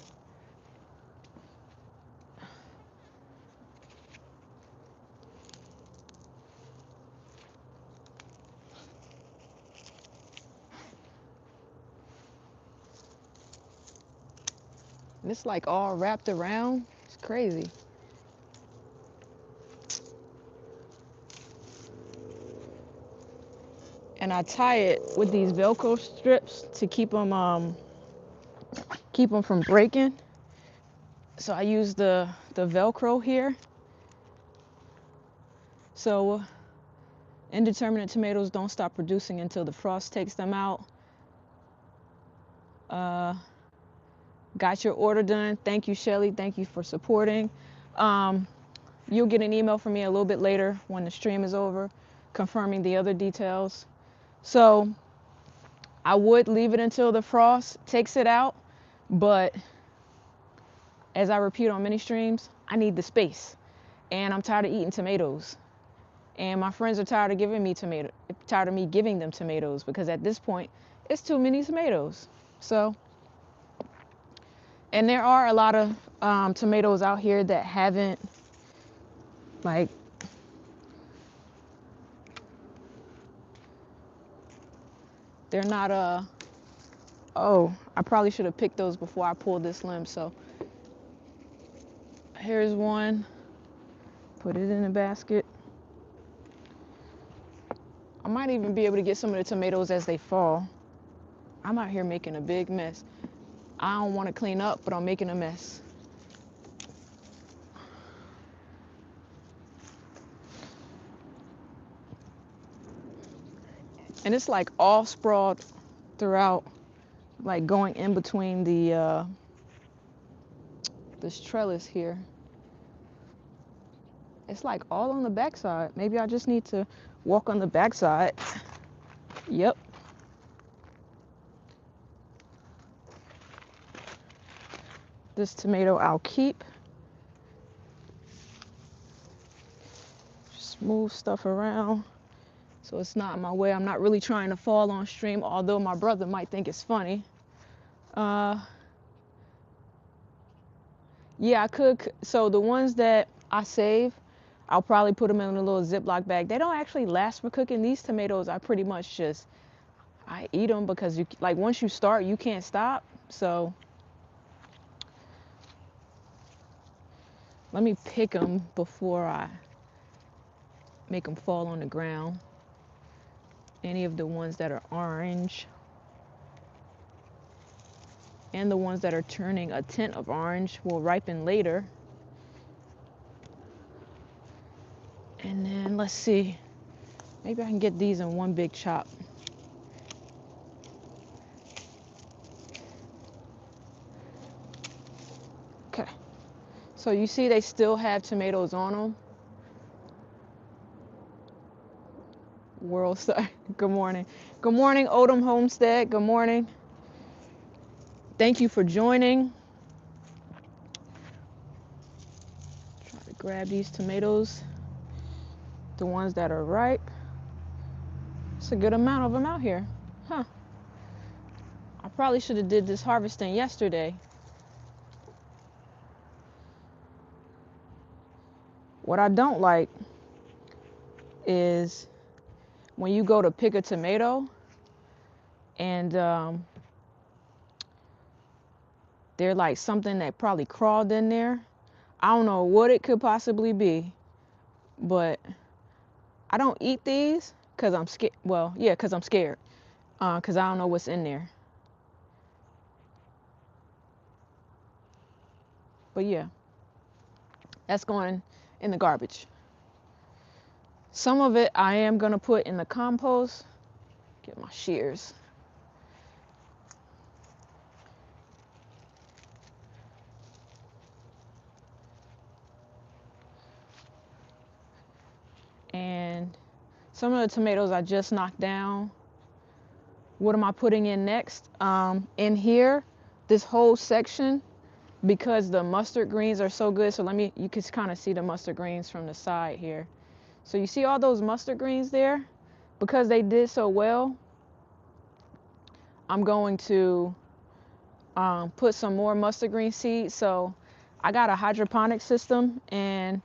And it's like all wrapped around. It's crazy. And I tie it with these Velcro strips to keep them from breaking. So I use the Velcro here. So indeterminate tomatoes don't stop producing until the frost takes them out. Got your order done. Thank you, Shelly. Thank you for supporting. You'll get an email from me a little bit later when the stream is over, confirming the other details. So I would leave it until the frost takes it out, but as I repeat on many streams, I need the space, and I'm tired of eating tomatoes, and my friends are tired of me giving them tomatoes, because at this point, it's too many tomatoes. So. And there are a lot of tomatoes out here that haven't, like, they're not, oh, I probably should have picked those before I pulled this limb. So here's one, put it in the basket. I might even be able to get some of the tomatoes as they fall. I'm out here making a big mess. I don't want to clean up, but I'm making a mess. And it's like all sprawled throughout, like going in between this trellis here. It's like all on the backside. Maybe I just need to walk on the backside. Yep. This tomato I'll keep. Just move stuff around so it's not in my way. I'm not really trying to fall on stream, although my brother might think it's funny. Yeah, I could. So the ones that I save, I'll probably put them in a little Ziploc bag. They don't actually last for cooking. These tomatoes, I pretty much I eat them because like once you start, you can't stop. So let me pick them before I make them fall on the ground. Any of the ones that are orange and the ones that are turning a tint of orange will ripen later. And then let's see, maybe I can get these in one big chop. So you see they still have tomatoes on them. World Star. Good morning. Good morning, Odom Homestead. Good morning. Thank you for joining. Try to grab these tomatoes, the ones that are ripe. It's a good amount of them out here. Huh. I probably should have did this harvesting yesterday. What I don't like is when you go to pick a tomato and they're like something that probably crawled in there. I don't know what it could possibly be, but I don't eat these because I'm scared. Well, yeah, because I'm scared. Because I don't know what's in there. But yeah, that's going in the garbage. Some of it I am going to put in the compost. Get my shears. And some of the tomatoes I just knocked down. What am I putting in next? In here, this whole section, because the mustard greens are so good. So you can kind of see the mustard greens from the side here. So you see all those mustard greens there? Because they did so well, I'm going to put some more mustard green seeds. So I got a hydroponic system, and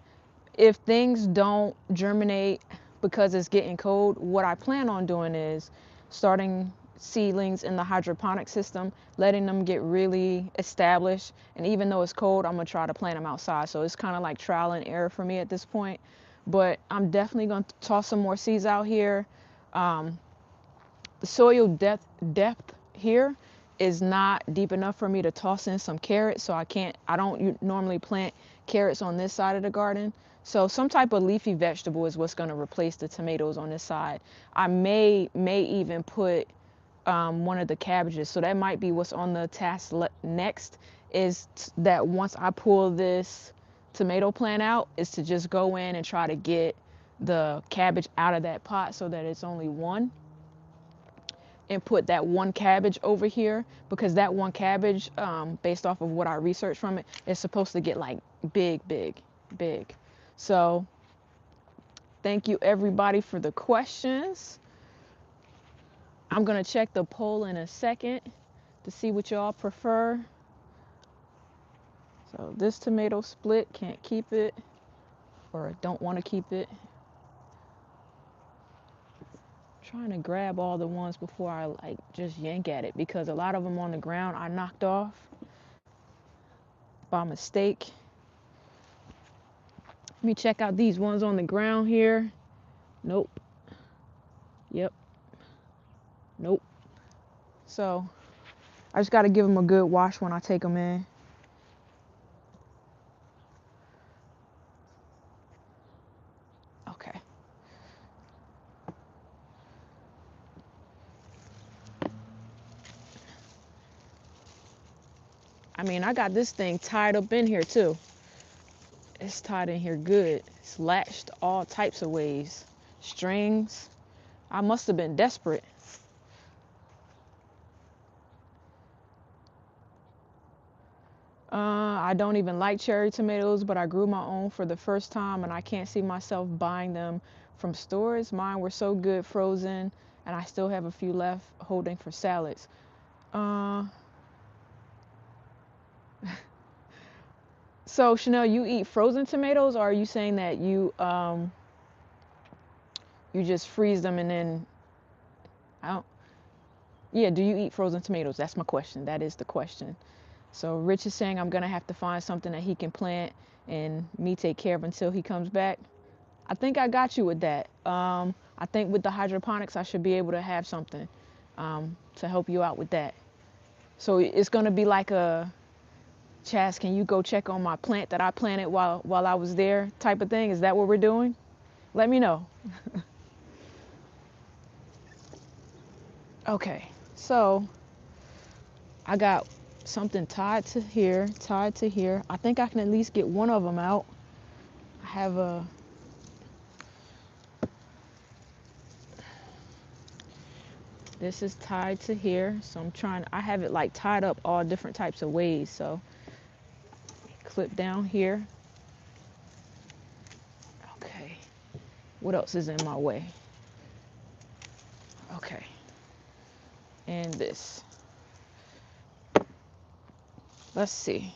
if things don't germinate because it's getting cold, what I plan on doing is starting seedlings in the hydroponic system, letting them get really established. And even though it's cold, I'm gonna try to plant them outside. So it's kind of like trial and error for me at this point. But I'm definitely gonna toss some more seeds out here. The soil depth here is not deep enough for me to toss in some carrots, so I don't normally plant carrots on this side of the garden. So some type of leafy vegetable is what's going to replace the tomatoes on this side. I may even put one of the cabbages. So that might be what's on the task next, is that once I pull this tomato plant out, is to just go in and try to get the cabbage out of that pot so that it's only one, and put that one cabbage over here, because that one cabbage, based off of what I researched from it, is supposed to get like big. So thank you everybody for the questions. I'm gonna check the poll in a second to see what y'all prefer. So this tomato split, can't keep it, or don't want to keep it. Trying to grab all the ones before I like just yank at it, because a lot of them on the ground I knocked off by mistake. Let me check out these ones on the ground here. Nope. Yep. Nope. So I just got to give them a good wash when I take them in. Okay. I mean, I got this thing tied up in here too. It's tied in here good. It's latched all types of ways. Strings. I must have been desperate. I don't even like cherry tomatoes, but I grew my own for the first time, and I can't see myself buying them from stores. Mine were so good frozen, and I still have a few left holding for salads. So Chanel, you eat frozen tomatoes, or are you saying that you just freeze them and then I don't, yeah, do you eat frozen tomatoes? That's my question. That is the question. So Rich is saying I'm gonna have to find something that he can plant and me take care of until he comes back. I think I got you with that. I think with the hydroponics I should be able to have something to help you out with that. So it's gonna be like a Chaz, can you go check on my plant that I planted while I was there type of thing? Is that what we're doing? Let me know. Okay, so I got something tied to here, tied to here. I think I can at least get one of them out. I have a, this is tied to here, so I have it like tied up all different types of ways. So clip down here. Okay, what else is in my way? Okay, and this. Let's see.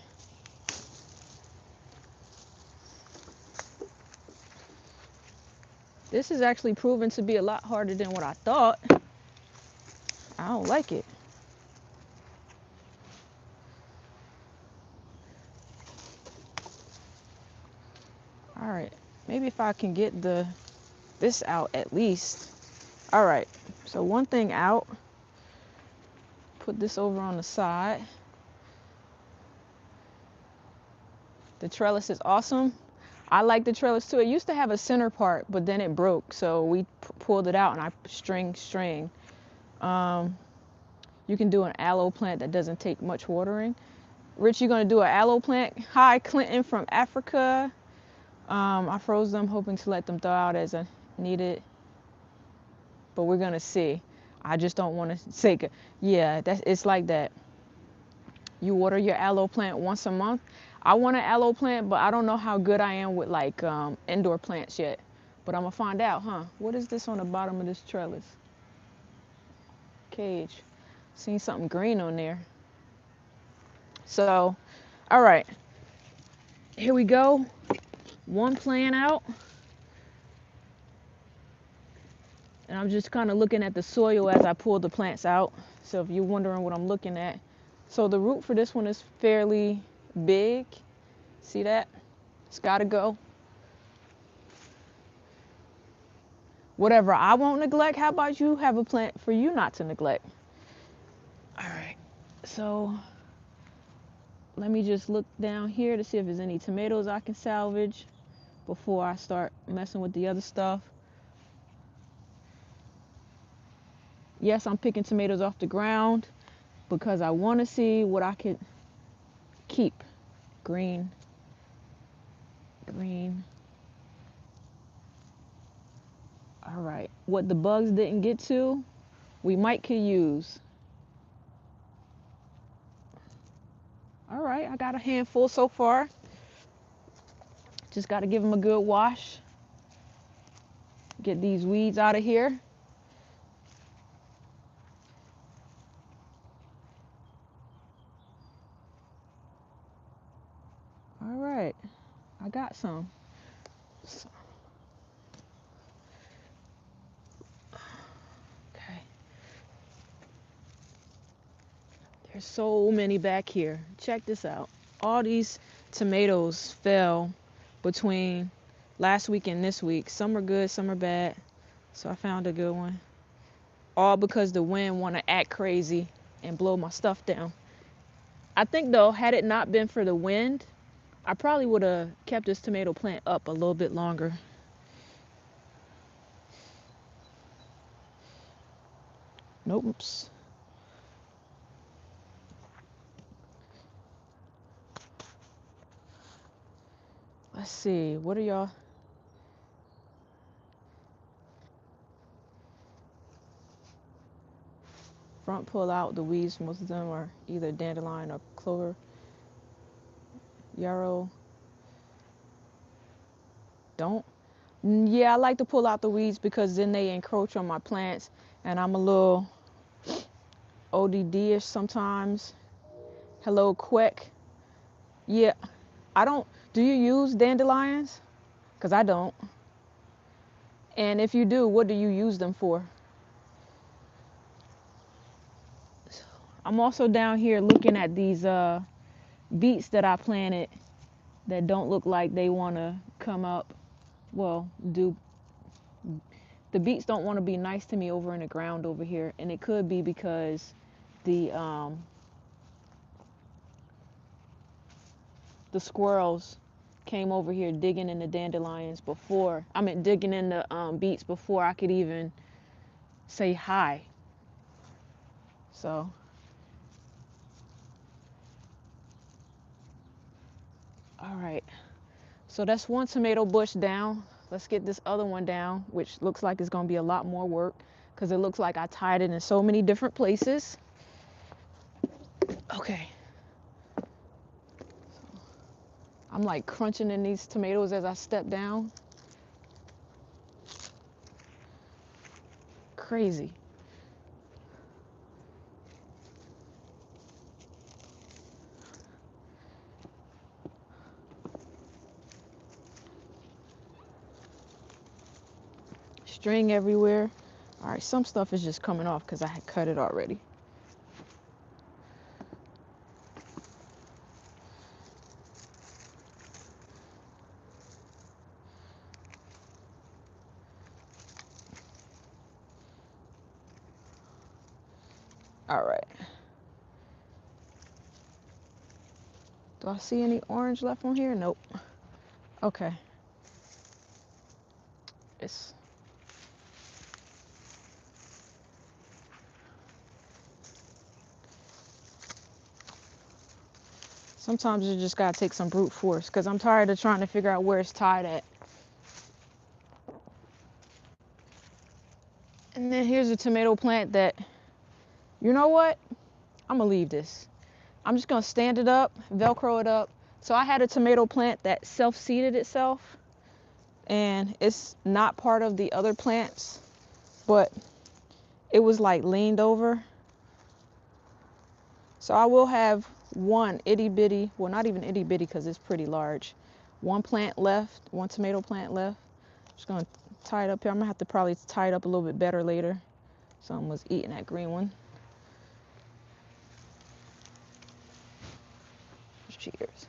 This is actually proven to be a lot harder than what I thought. I don't like it. All right, maybe if I can get this out at least. All right, so one thing out. Put this over on the side. The trellis is awesome. I like the trellis too. It used to have a center part, but then it broke, so we pulled it out and I string. You can do an aloe plant that doesn't take much watering. Rich, you're gonna do an aloe plant? Hi, Clinton from Africa. I froze them, hoping to let them thaw out as I needed, but we're gonna see. I just don't want to say, yeah, it's like that. You water your aloe plant once a month. I want an aloe plant, but I don't know how good I am with like indoor plants yet. But I'm gonna find out, huh? What is this on the bottom of this trellis? Cage. Seen something green on there. So, all right. Here we go. One plant out. And I'm just kind of looking at the soil as I pull the plants out. So if you're wondering what I'm looking at. So the root for this one is fairly big. See that? It's gotta go. Whatever I won't neglect, how about you have a plant for you not to neglect? All right, so let me just look down here to see if there's any tomatoes I can salvage before I start messing with the other stuff. Yes, I'm picking tomatoes off the ground because I want to see what I could keep. Green. All right, what the bugs didn't get to, we might could use. All right, I got a handful so far. Just got to give them a good wash. Get these weeds out of here. All right, I got some. Okay. There's so many back here. Check this out. All these tomatoes fell between last week and this week. Some are good, some are bad. So I found a good one. All because the wind want to act crazy and blow my stuff down. I think though, had it not been for the wind, I probably would have kept this tomato plant up a little bit longer. Nope. Oops. Let's see. What are y'all? Front pull out the weeds. Most of them are either dandelion or clover. Yarrow. Don't. Yeah, I like to pull out the weeds because then they encroach on my plants and I'm a little ODD-ish sometimes. Hello, Queck. Yeah, I don't. Do you use dandelions? Because I don't. And if you do, what do you use them for? I'm also down here looking at these beets that I planted that don't look like they want to come up. Well, the beets don't want to be nice to me over in the ground over here, and it could be because the squirrels came over here digging in the dandelions before. I mean, digging in the beets before I could even say hi. So All right, so that's one tomato bush down. Let's get this other one down, which looks like it's gonna be a lot more work because it looks like I tied it in so many different places. Okay. I'm like crunching in these tomatoes as I step down. Crazy. String everywhere. All right, some stuff is just coming off because I had cut it already. All right. Do I see any orange left on here? Nope. Okay. It's sometimes you just gotta take some brute force because I'm tired of trying to figure out where it's tied at. And then here's a tomato plant that, you know what? I'm gonna leave this. I'm just gonna stand it up, Velcro it up. So I had a tomato plant that self-seeded itself, and it's not part of the other plants, but it was like leaned over. So I will have one itty bitty, well, not even itty bitty because it's pretty large. One plant left, one tomato plant left. Just gonna tie it up here. I'm gonna have to probably tie it up a little bit better later. Someone was eating that green one. Cheers.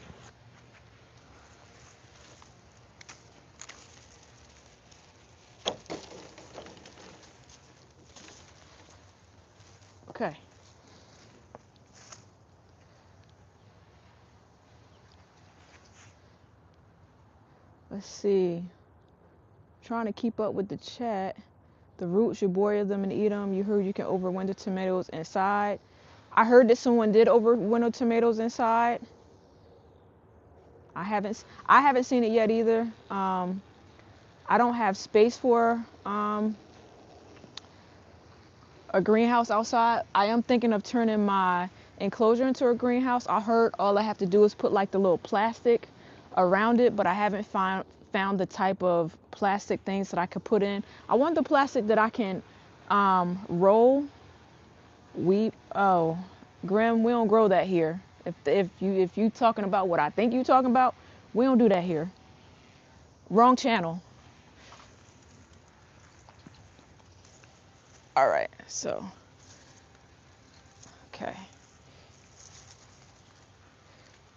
Okay. Let's see. Trying to keep up with the chat. The roots, you boil them and eat them. You heard you can overwinter tomatoes inside. I heard that someone did overwinter tomatoes inside. I haven't seen it yet either. I don't have space for a greenhouse outside. I am thinking of turning my enclosure into a greenhouse. I heard all I have to do is put like the little plastic around it, but I haven't found the type of plastic things that I could put in. I want the plastic that I can roll. Oh, Graham, we don't grow that here. If you talking about what I think you talking about, we don't do that here. Wrong channel. All right, so okay.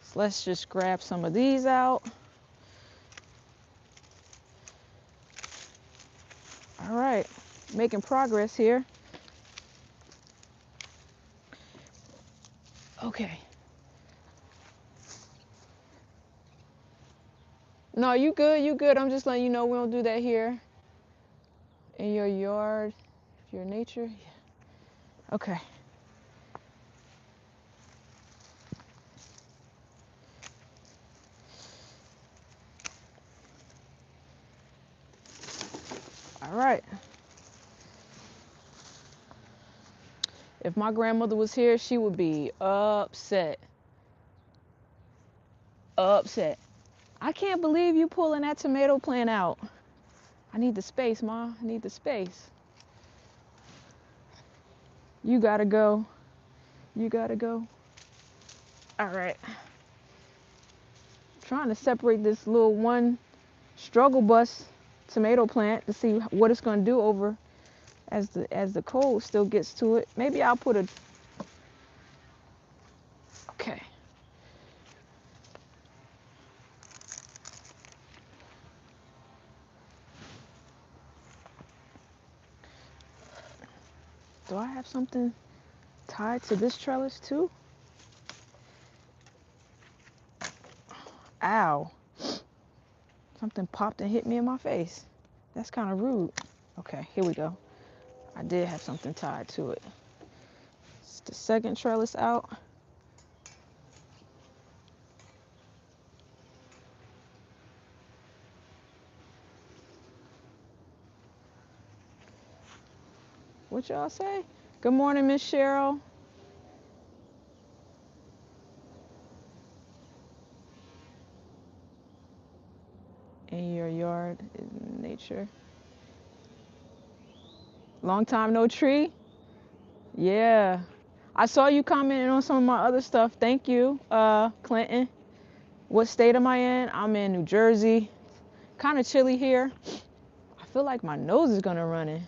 So let's just grab some of these out. All right, making progress here. Okay. No, you good, you good. I'm just letting you know we don't do that here. In your yard, your nature. Yeah. Okay. All right. If my grandmother was here, she would be upset. Upset. I can't believe you pulling that tomato plant out. I need the space, Ma. I need the space. You gotta go. You gotta go. All right. Trying to separate this little one struggle bus tomato plant to see what it's gonna do over as the cold still gets to it. Maybe I'll put a. Okay. Do I have something tied to this trellis too? Ow. Something popped and hit me in my face. That's kind of rude. Okay, here we go. I did have something tied to it. It's the second trellis out. What y'all say? Good morning, Miss Cheryl. In your yard in nature. Long time no tree. Yeah. I saw you commenting on some of my other stuff. Thank you, Clinton. What state am I in? I'm in New Jersey. Kind of chilly here. I feel like my nose is gonna run in.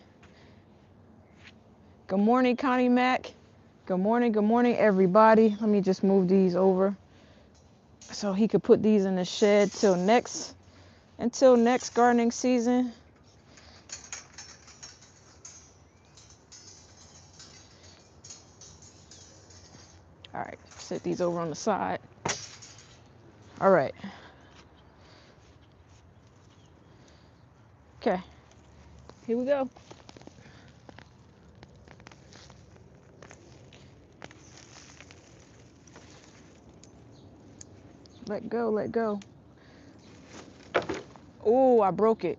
Good morning, Connie Mack. Good morning, everybody. Let me just move these over so he could put these in the shed until next gardening season. All right, set these over on the side. All right. Okay, here we go. Let go, let go. Oh, I broke it.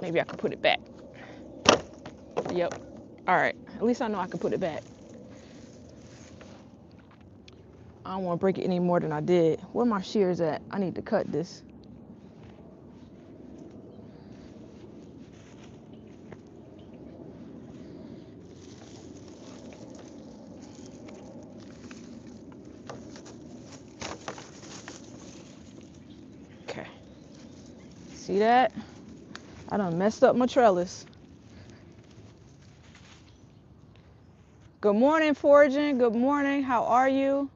Maybe I could put it back. Yep. All right, at least I know I can put it back. I don't want to break it any more than I did. Where my shears at? I need to cut this. Okay. See that? I done messed up my trellis. Good morning, Foraging. Good morning. How are you?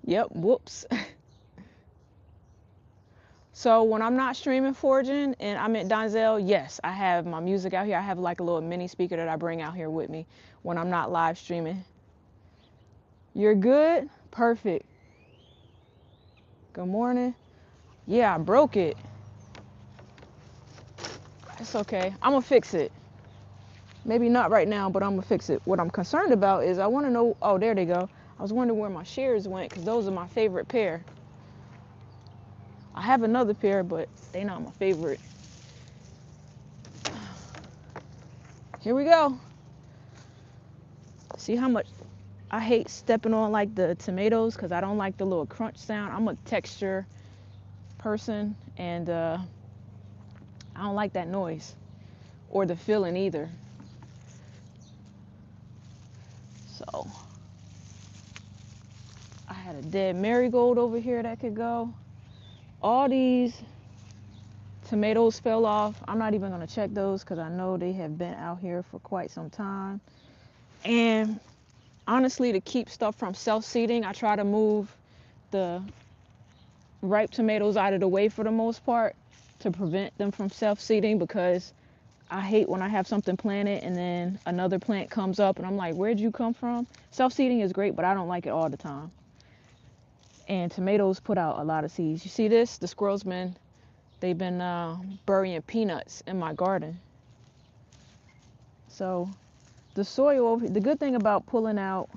Yep, whoops. So when I'm not streaming Foraging and I'm at Donzel, yes, I have my music out here. I have like a little mini speaker that I bring out here with me when I'm not live streaming. You're good? Perfect. Good morning. Yeah, I broke it. It's okay. I'm gonna fix it. Maybe not right now, but I'm gonna fix it. What I'm concerned about is I want to know. Oh, there they go. I was wondering where my shears went because those are my favorite pair. I have another pair, but they not my favorite. Here we go. See how much I hate stepping on like the tomatoes because I don't like the little crunch sound. I'm a texture person and I don't like that noise or the feeling either. So I had a dead marigold over here that could go. All these tomatoes fell off. I'm not even gonna check those because I know they have been out here for quite some time. And honestly, to keep stuff from self-seeding, I try to move the ripe tomatoes out of the way for the most part to prevent them from self-seeding because I hate when I have something planted and then another plant comes up and I'm like, where'd you come from? Self-seeding is great, but I don't like it all the time. And tomatoes put out a lot of seeds. You see this? The squirrels they've been burying peanuts in my garden. So the soil, the good thing about pulling out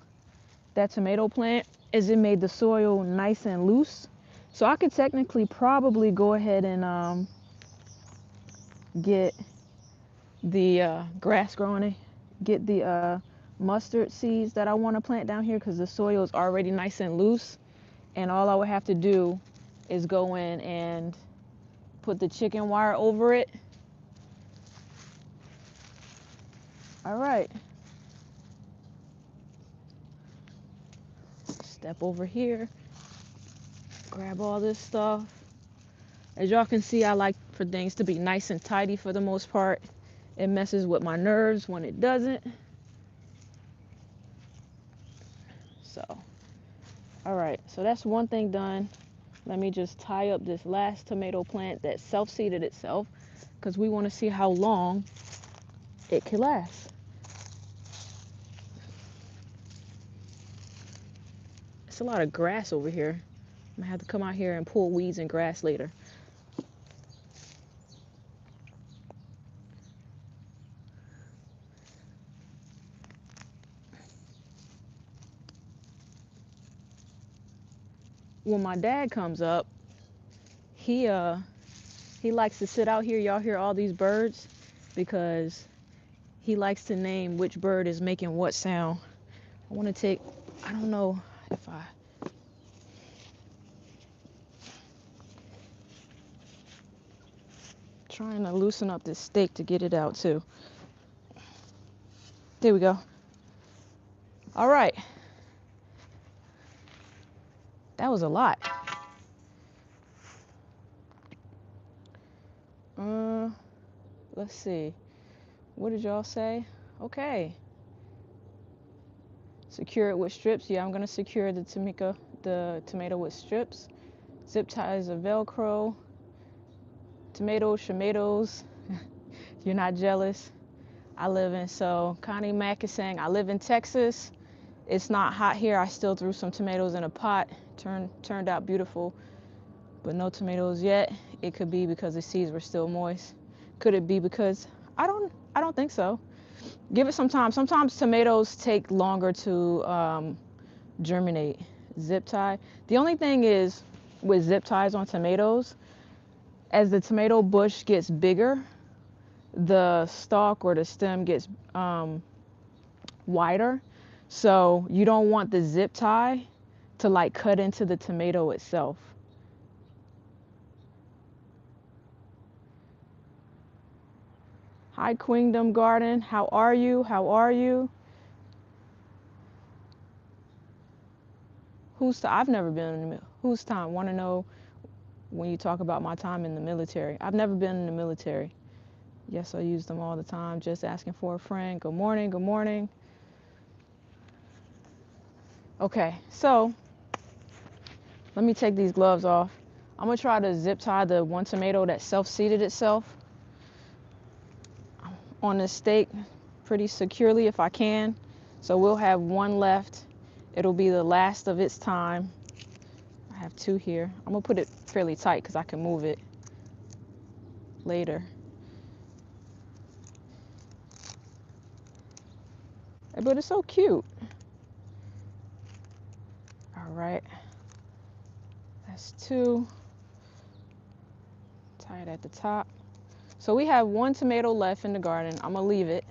that tomato plant is it made the soil nice and loose. So I could technically probably go ahead and get the grass growing, get the mustard seeds that I want to plant down here because the soil is already nice and loose. And all I would have to do is go in and put the chicken wire over it. All right. Step over here, grab all this stuff. As y'all can see, I like for things to be nice and tidy for the most part. It messes with my nerves when it doesn't. So, all right, so that's one thing done. Let me just tie up this last tomato plant that self-seeded itself because we want to see how long it can last. It's a lot of grass over here. I'm gonna have to come out here and pull weeds and grass later. when my dad comes up, he he likes to sit out here. Y'all hear all these birds because he likes to name which bird is making what sound. I want to take, I don't know if I, trying to loosen up this steak to get it out too. There we go. All right. That was a lot. Let's see. What did y'all say? Okay. Secure it with strips. Yeah, I'm gonna secure the tomato with strips. Zip ties of Velcro. Tomatoes. You're not jealous. Connie Mack is saying, I live in Texas. It's not hot here. I still threw some tomatoes in a pot. Turned out beautiful, but no tomatoes yet. It could be because the seeds were still moist. Could it be because I don't think so. Give it some time. Sometimes tomatoes take longer to germinate. Zip tie. The only thing is with zip ties on tomatoes, as the tomato bush gets bigger, the stalk or the stem gets wider. So you don't want the zip tie to like cut into the tomato itself. Hi, Queendom Garden. How are you? How are you? I've never been in the whose time? Want to know when you talk about my time in the military? I've never been in the military. Yes, I use them all the time. Just asking for a friend. Good morning. Good morning. Okay, so let me take these gloves off. I'm gonna try to zip tie the one tomato that self-seeded itself on this steak pretty securely if I can. So we'll have one left. It'll be the last of its time. I have two here. I'm gonna put it fairly tight because I can move it later. But it's so cute. All right, that's two. Tie it at the top. So we have one tomato left in the garden. I'm gonna leave it.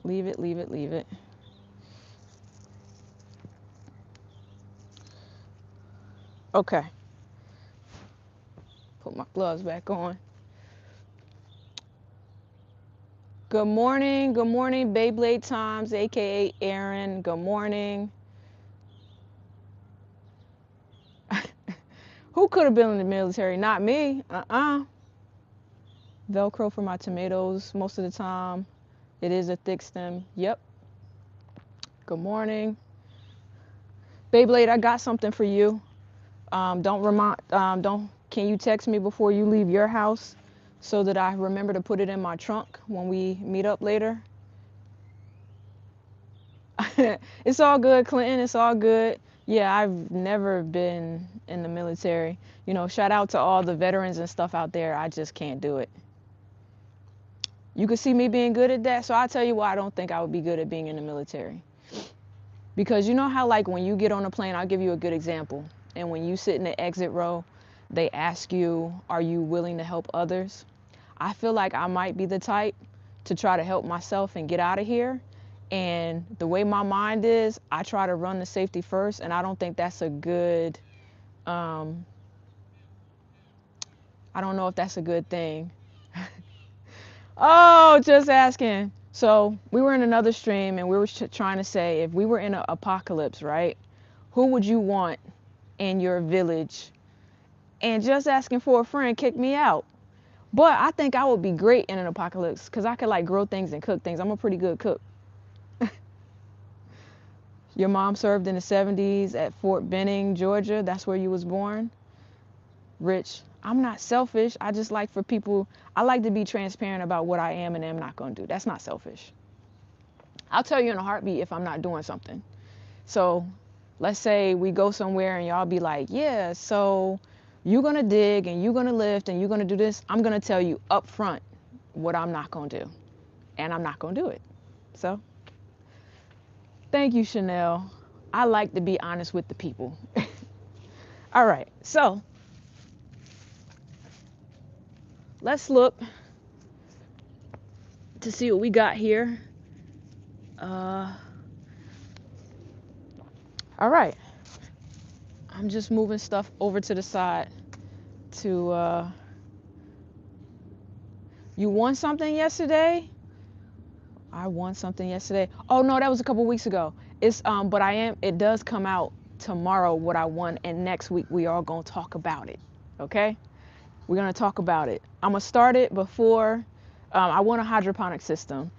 Leave it, leave it, leave it. Okay. Put my gloves back on. Good morning, Beyblade Times, aka Aaron. Good morning. Who could have been in the military? Not me. Velcro for my tomatoes most of the time. It is a thick stem. Yep. Good morning. Beyblade, I got something for you. Can you text me before you leave your house so that I remember to put it in my trunk when we meet up later? It's all good, Clinton. It's all good. Yeah, I've never been in the military. You know, shout out to all the veterans and stuff out there. I just can't do it. You could see me being good at that, so I'll tell you why I don't think I would be good at being in the military. Because you know how, like, when you get on a plane, I'll give you a good example. And when you sit in the exit row, they ask you, are you willing to help others? I feel like I might be the type to try to help myself and get out of here. And the way my mind is, I try to run the safety first, and I don't think that's a good, I don't know if that's a good thing. Oh, just asking. So we were in another stream, and we were trying to say, if we were in an apocalypse, right? Who would you want in your village? And just asking for a friend kicked me out. But I think I would be great in an apocalypse because I could like grow things and cook things. I'm a pretty good cook. Your mom served in the 70s at Fort Benning, Georgia. That's where you was born. Rich, I'm not selfish. I just like for people, I like to be transparent about what I am and am not going to do. That's not selfish. I'll tell you in a heartbeat if I'm not doing something. So let's say we go somewhere and y'all be like, yeah, so you're going to dig and you're going to lift and you're going to do this. I'm going to tell you up front what I'm not going to do. And I'm not going to do it. So thank you, Chanel. I like to be honest with the people. All right, so let's look to see what we got here. Uh, all right, I'm just moving stuff over to the side to, you won something yesterday? I won something yesterday. Oh no, that was a couple weeks ago. But it does come out tomorrow what I won, and next week we are gonna talk about it. Okay? We're gonna talk about it. I'm gonna start it before, I won a hydroponic system.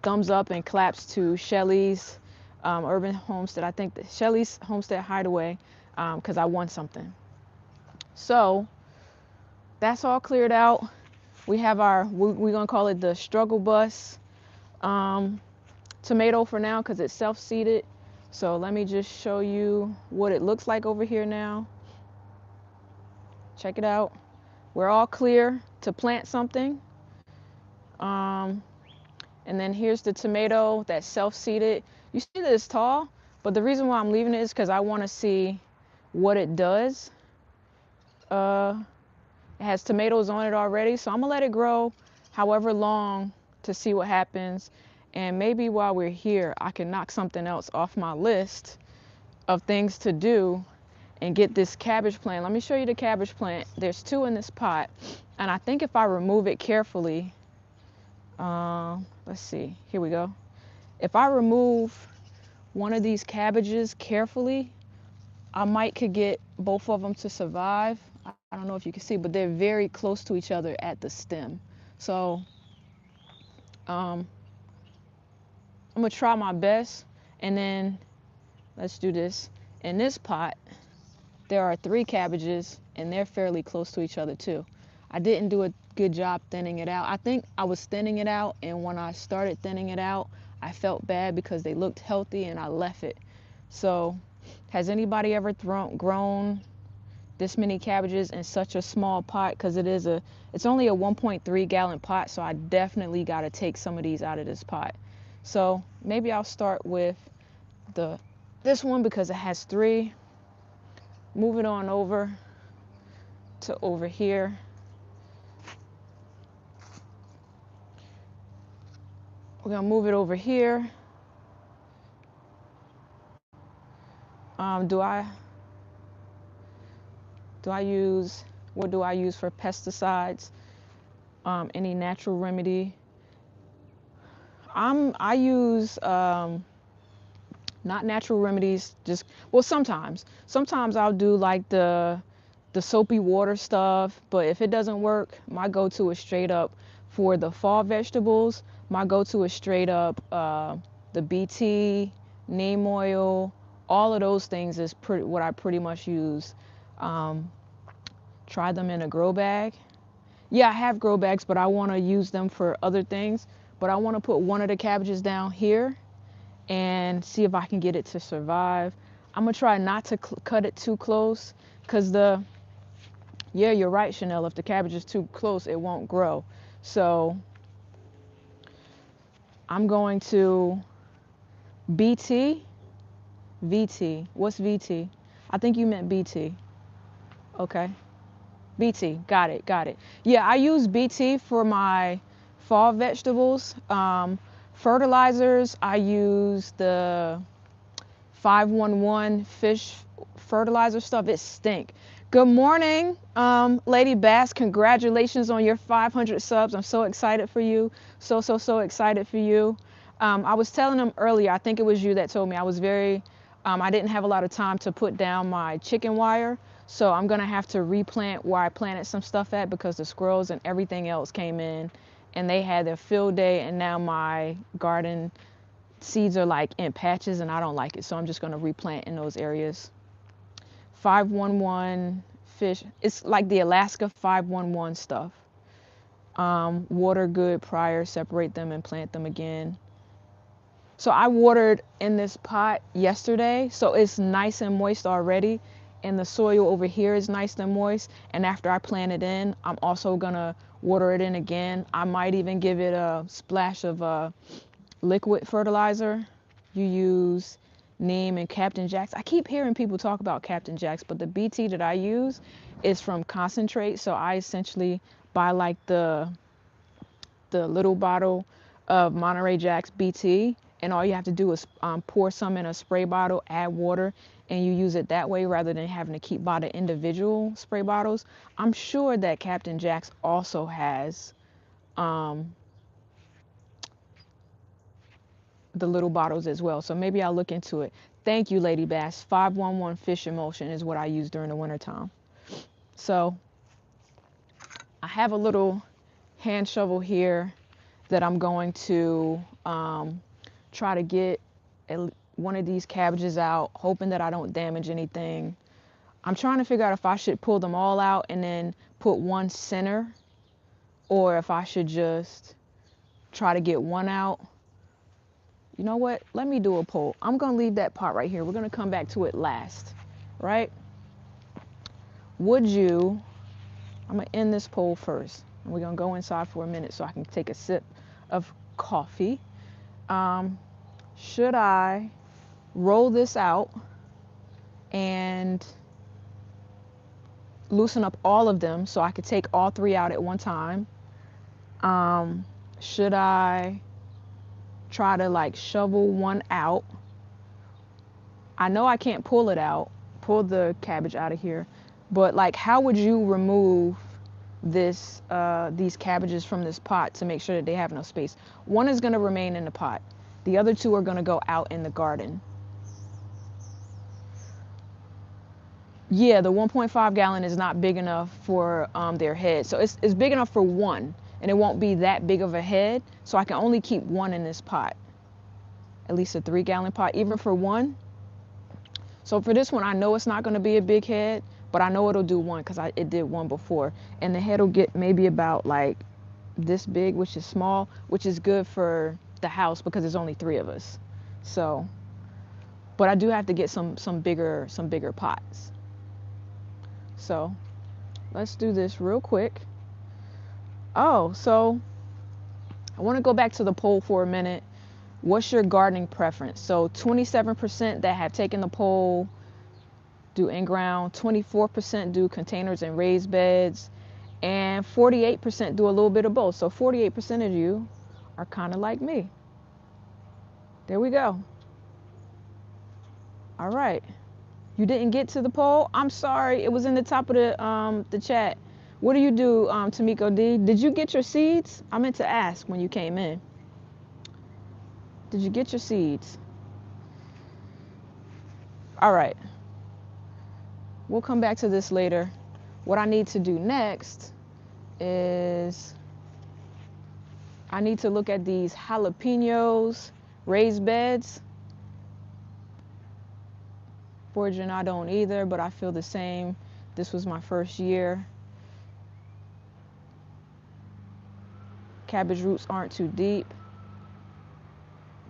Thumbs up and claps to Shelly's Urban Homestead. I think that Shelly's Homestead Hideaway, because I won something. So that's all cleared out. We have we're gonna call it the struggle bus. Tomato for now because it's self-seeded. So let me just show you what it looks like over here now. Check it out. We're all clear to plant something. And then here's the tomato that's self-seeded. You see that it's tall, but the reason why I'm leaving it is because I want to see what it does. It has tomatoes on it already, so I'm gonna let it grow however long to see what happens. And maybe while we're here, I can knock something else off my list of things to do and get this cabbage plant. Let me show you the cabbage plant. There's 2 in this pot, and I think if I remove it carefully, let's see, here we go. If I remove one of these cabbages carefully, I might could get both of them to survive. I don't know if you can see, but they're very close to each other at the stem. So I'm gonna try my best. And then let's do this. In this pot, there are 3 cabbages, and they're fairly close to each other too. I didn't do a good job thinning it out. I think I was thinning it out, and when I started thinning it out, I felt bad because they looked healthy and I left it. So has anybody ever grown this many cabbages in such a small pot? Because it's only a 1.3 gallon pot, so I definitely got to take some of these out of this pot. So maybe I'll start with this one because it has 3. Move it on over to over here. We're gonna move it over here. What do I use for pesticides? Any natural remedy? I use not natural remedies, just, well, sometimes I'll do like the soapy water stuff, but if it doesn't work, my go-to is straight up for the fall vegetables. My go-to is straight up the BT, neem oil, all of those things is what I pretty much use. Try them in a grow bag. Yeah, I have grow bags, but I want to use them for other things. But I want to put one of the cabbages down here and see if I can get it to survive. I'm gonna try not to cut it too close, because yeah, you're right, Chanel, if the cabbage is too close, it won't grow. So I'm going to BT, VT. What's VT? I think you meant BT. Okay. BT, got it. Yeah, I use BT for my fall vegetables. Fertilizers, I use the 511 fish fertilizer stuff. It stink. Good morning, Lady Bass. Congratulations on your 500 subs. I'm so excited for you. So excited for you. I was telling them earlier, I think it was you that told me, I didn't have a lot of time to put down my chicken wire. So I'm gonna have to replant where I planted some stuff at, because the squirrels and everything else came in and they had their field day, and now my garden seeds are like in patches and I don't like it. So I'm just gonna replant in those areas. 511 fish, it's like the Alaska 511 stuff. Water good prior, separate them and plant them again. So I watered in this pot yesterday, so it's nice and moist already. And the soil over here is nice and moist. And after I plant it in, I'm also gonna water it in again. I might even give it a splash of liquid fertilizer. You use neem and Captain Jack's. I keep hearing people talk about Captain Jack's, but the BT that I use is from concentrate. So I essentially buy like the little bottle of Monterey Jack's BT, and all you have to do is pour some in a spray bottle, add water, and you use it that way rather than having to keep by the individual spray bottles. I'm sure that Captain Jack's also has the little bottles as well, so maybe I'll look into it. Thank you, Lady Bass. 511 Fish Emulsion is what I use during the wintertime. So I have a little hand shovel here that I'm going to try to get one of these cabbages out, hoping that I don't damage anything. I'm trying to figure out if I should pull them all out and then put one center, or if I should just try to get one out. You know what? Let me do a poll. I'm going to leave that pot right here. We're going to come back to it last, right? Would you, I'm going to end this poll first. And we're going to go inside for a minute so I can take a sip of coffee. Should I roll this out and loosen up all of them so I could take all three out at one time? Should I try to like shovel one out? I know I can't pull it out, pull the cabbage out of here, but like how would you remove this these cabbages from this pot to make sure that they have enough space? One is going to remain in the pot. The other two are going to go out in the garden. Yeah, the 1.5 gallon is not big enough for their head. So it's big enough for one, and it won't be that big of a head. So I can only keep one in this pot, at least a 3-gallon pot, even for one. So for this one, I know it's not going to be a big head, but I know it'll do one because it did one before. And the head will get maybe about like this big, which is small, which is good for the house because there's only 3 of us. So, but I do have to get some bigger pots. So let's do this real quick. Oh, so I want to go back to the poll for a minute. What's your gardening preference? So 27% that have taken the poll do in-ground, 24% do containers and raised beds, and 48% do a little bit of both. So 48% of you are kind of like me. There we go. All right. You didn't get to the poll? I'm sorry. It was in the top of the chat. What do you do, Tamiko D? Did you get your seeds? I meant to ask when you came in. Did you get your seeds? All right. We'll come back to this later. What I need to do next is I need to look at these jalapenos, raised beds. Foraging, I don't either, but I feel the same. This was my first year. Cabbage roots aren't too deep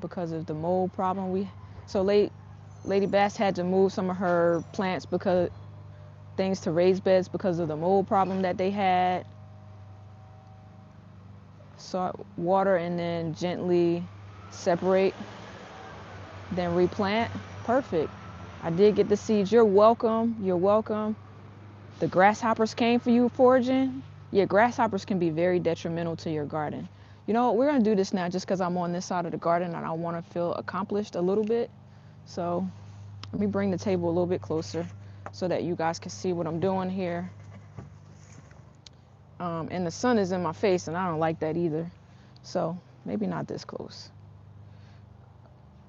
because of the mold problem. So Lady Bass had to move some of her plants because things to raised beds because of the mold problem that they had. Salt, water, and then gently separate, then replant. Perfect. I did get the seeds. You're welcome. You're welcome. The grasshoppers came for you foraging. Yeah, grasshoppers can be very detrimental to your garden. You know what? We're going to do this now just because I'm on this side of the garden and I want to feel accomplished a little bit. So let me bring the table a little bit closer so that you guys can see what I'm doing here. And the sun is in my face and I don't like that either. So maybe not this close.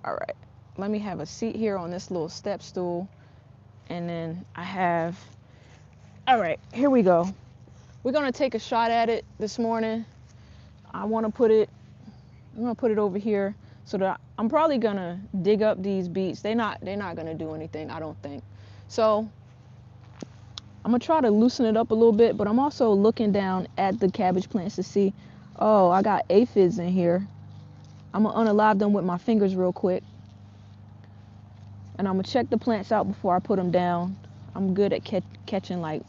All right. Let me have a seat here on this little step stool. And then I have, all right, here we go. We're going to take a shot at it this morning. I'm going to put it over here so that I'm probably going to dig up these beets. They're not going to do anything, I don't think. So I'm going to try to loosen it up a little bit, but I'm also looking down at the cabbage plants to see, oh, I got aphids in here. I'm going to unalive them with my fingers real quick. And I'm going to check the plants out before I put them down. I'm good at catching like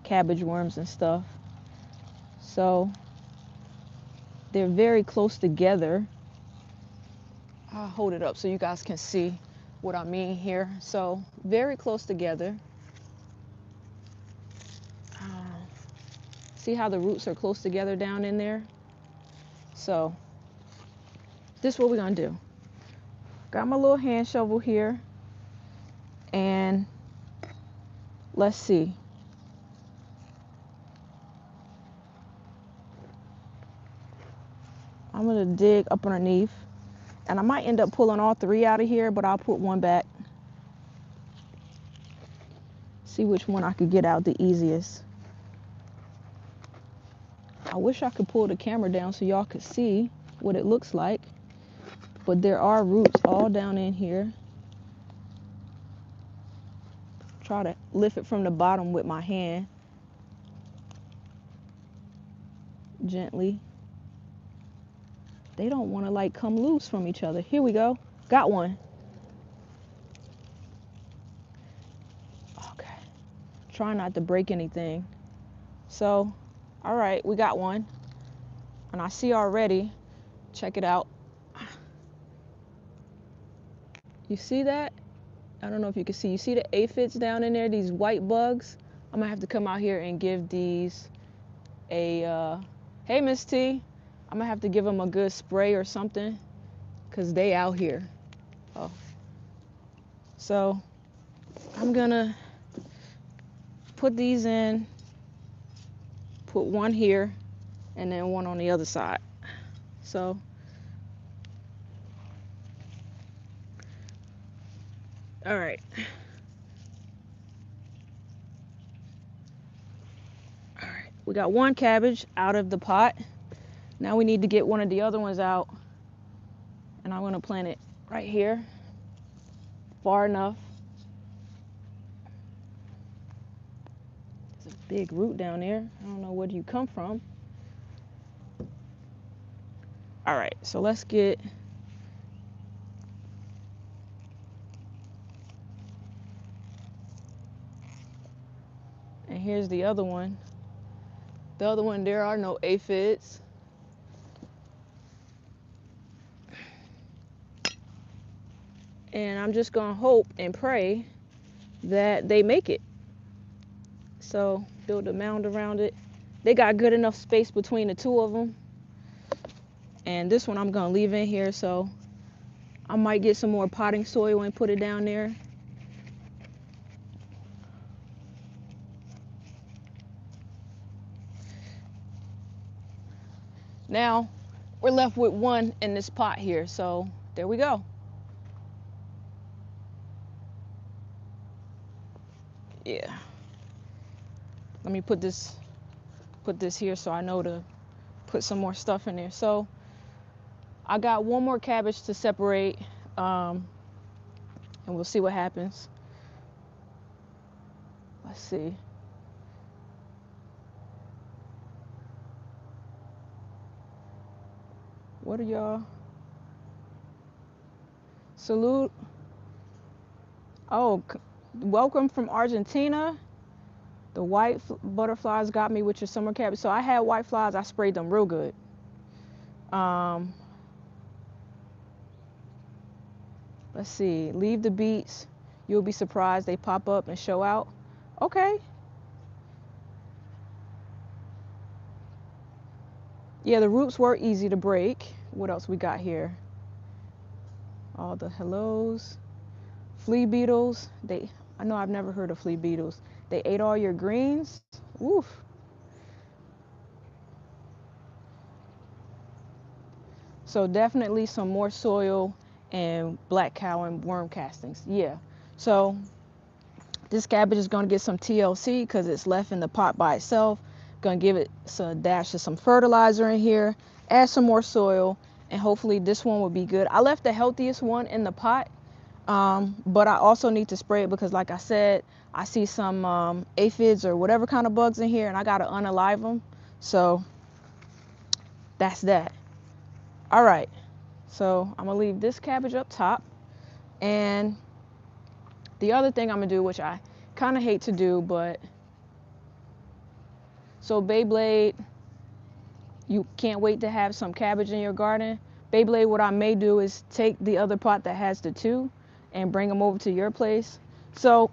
cabbage worms and stuff. So they're very close together. I'll hold it up so you guys can see. what I mean here. So very close together. See how the roots are close together down in there? So this is what we're gonna do. Got my little hand shovel here, and let's see. I'm gonna dig up underneath, and I might end up pulling all three out of here, but I'll put one back. See which one I could get out the easiest. I wish I could pull the camera down so y'all could see what it looks like, but there are roots all down in here. Try to lift it from the bottom with my hand gently. They don't want to like come loose from each other. Here we go. Got one. Okay. Try not to break anything. So, all right, we got one. And I see already, check it out. You see that? I don't know if you can see. You see the aphids down in there, these white bugs? I'm gonna have to come out here and give these a, hey Miss T, I'm gonna have to give them a good spray or something, cause they out here. Oh. So, I'm gonna put these in, put one here, and then one on the other side. So, all right. All right, we got one cabbage out of the pot. Now we need to get one of the other ones out, and I'm gonna plant it right here, far enough. There's a big root down there. I don't know where you come from. All right, so let's get and here's the other one. The other one, there are no aphids. And I'm just gonna hope and pray that they make it. So build a mound around it. They got good enough space between the two of them. And this one I'm gonna leave in here, so I might get some more potting soil and put it down there. Now we're left with one in this pot here, so there we go. Yeah. Let me put this here so I know to put some more stuff in there. So I got one more cabbage to separate, and we'll see what happens. Let's see. What are y'all? Salute. Oh, welcome from Argentina. The white butterflies got me with your summer cabbage. So I had white flies. I sprayed them real good. Let's see. Leave the beets. You'll be surprised they pop up and show out. Okay. Yeah, the roots were easy to break. What else we got here? All the hellos. Flea beetles. I know I've never heard of flea beetles. They ate all your greens. Oof. So definitely some more soil and black cow and worm castings. Yeah. So this cabbage is going to get some TLC because it's left in the pot by itself. Going to give it a dash of some fertilizer in here, add some more soil, and hopefully this one will be good. I left the healthiest one in the pot, but I also need to spray it because, like I said, I see some aphids or whatever kind of bugs in here, and I got to unalive them. So that's that. All right. So I'm going to leave this cabbage up top. And the other thing I'm going to do, which I kind of hate to do, but so Beyblade, you can't wait to have some cabbage in your garden. Beyblade, what I may do is take the other pot that has the two and bring them over to your place. So,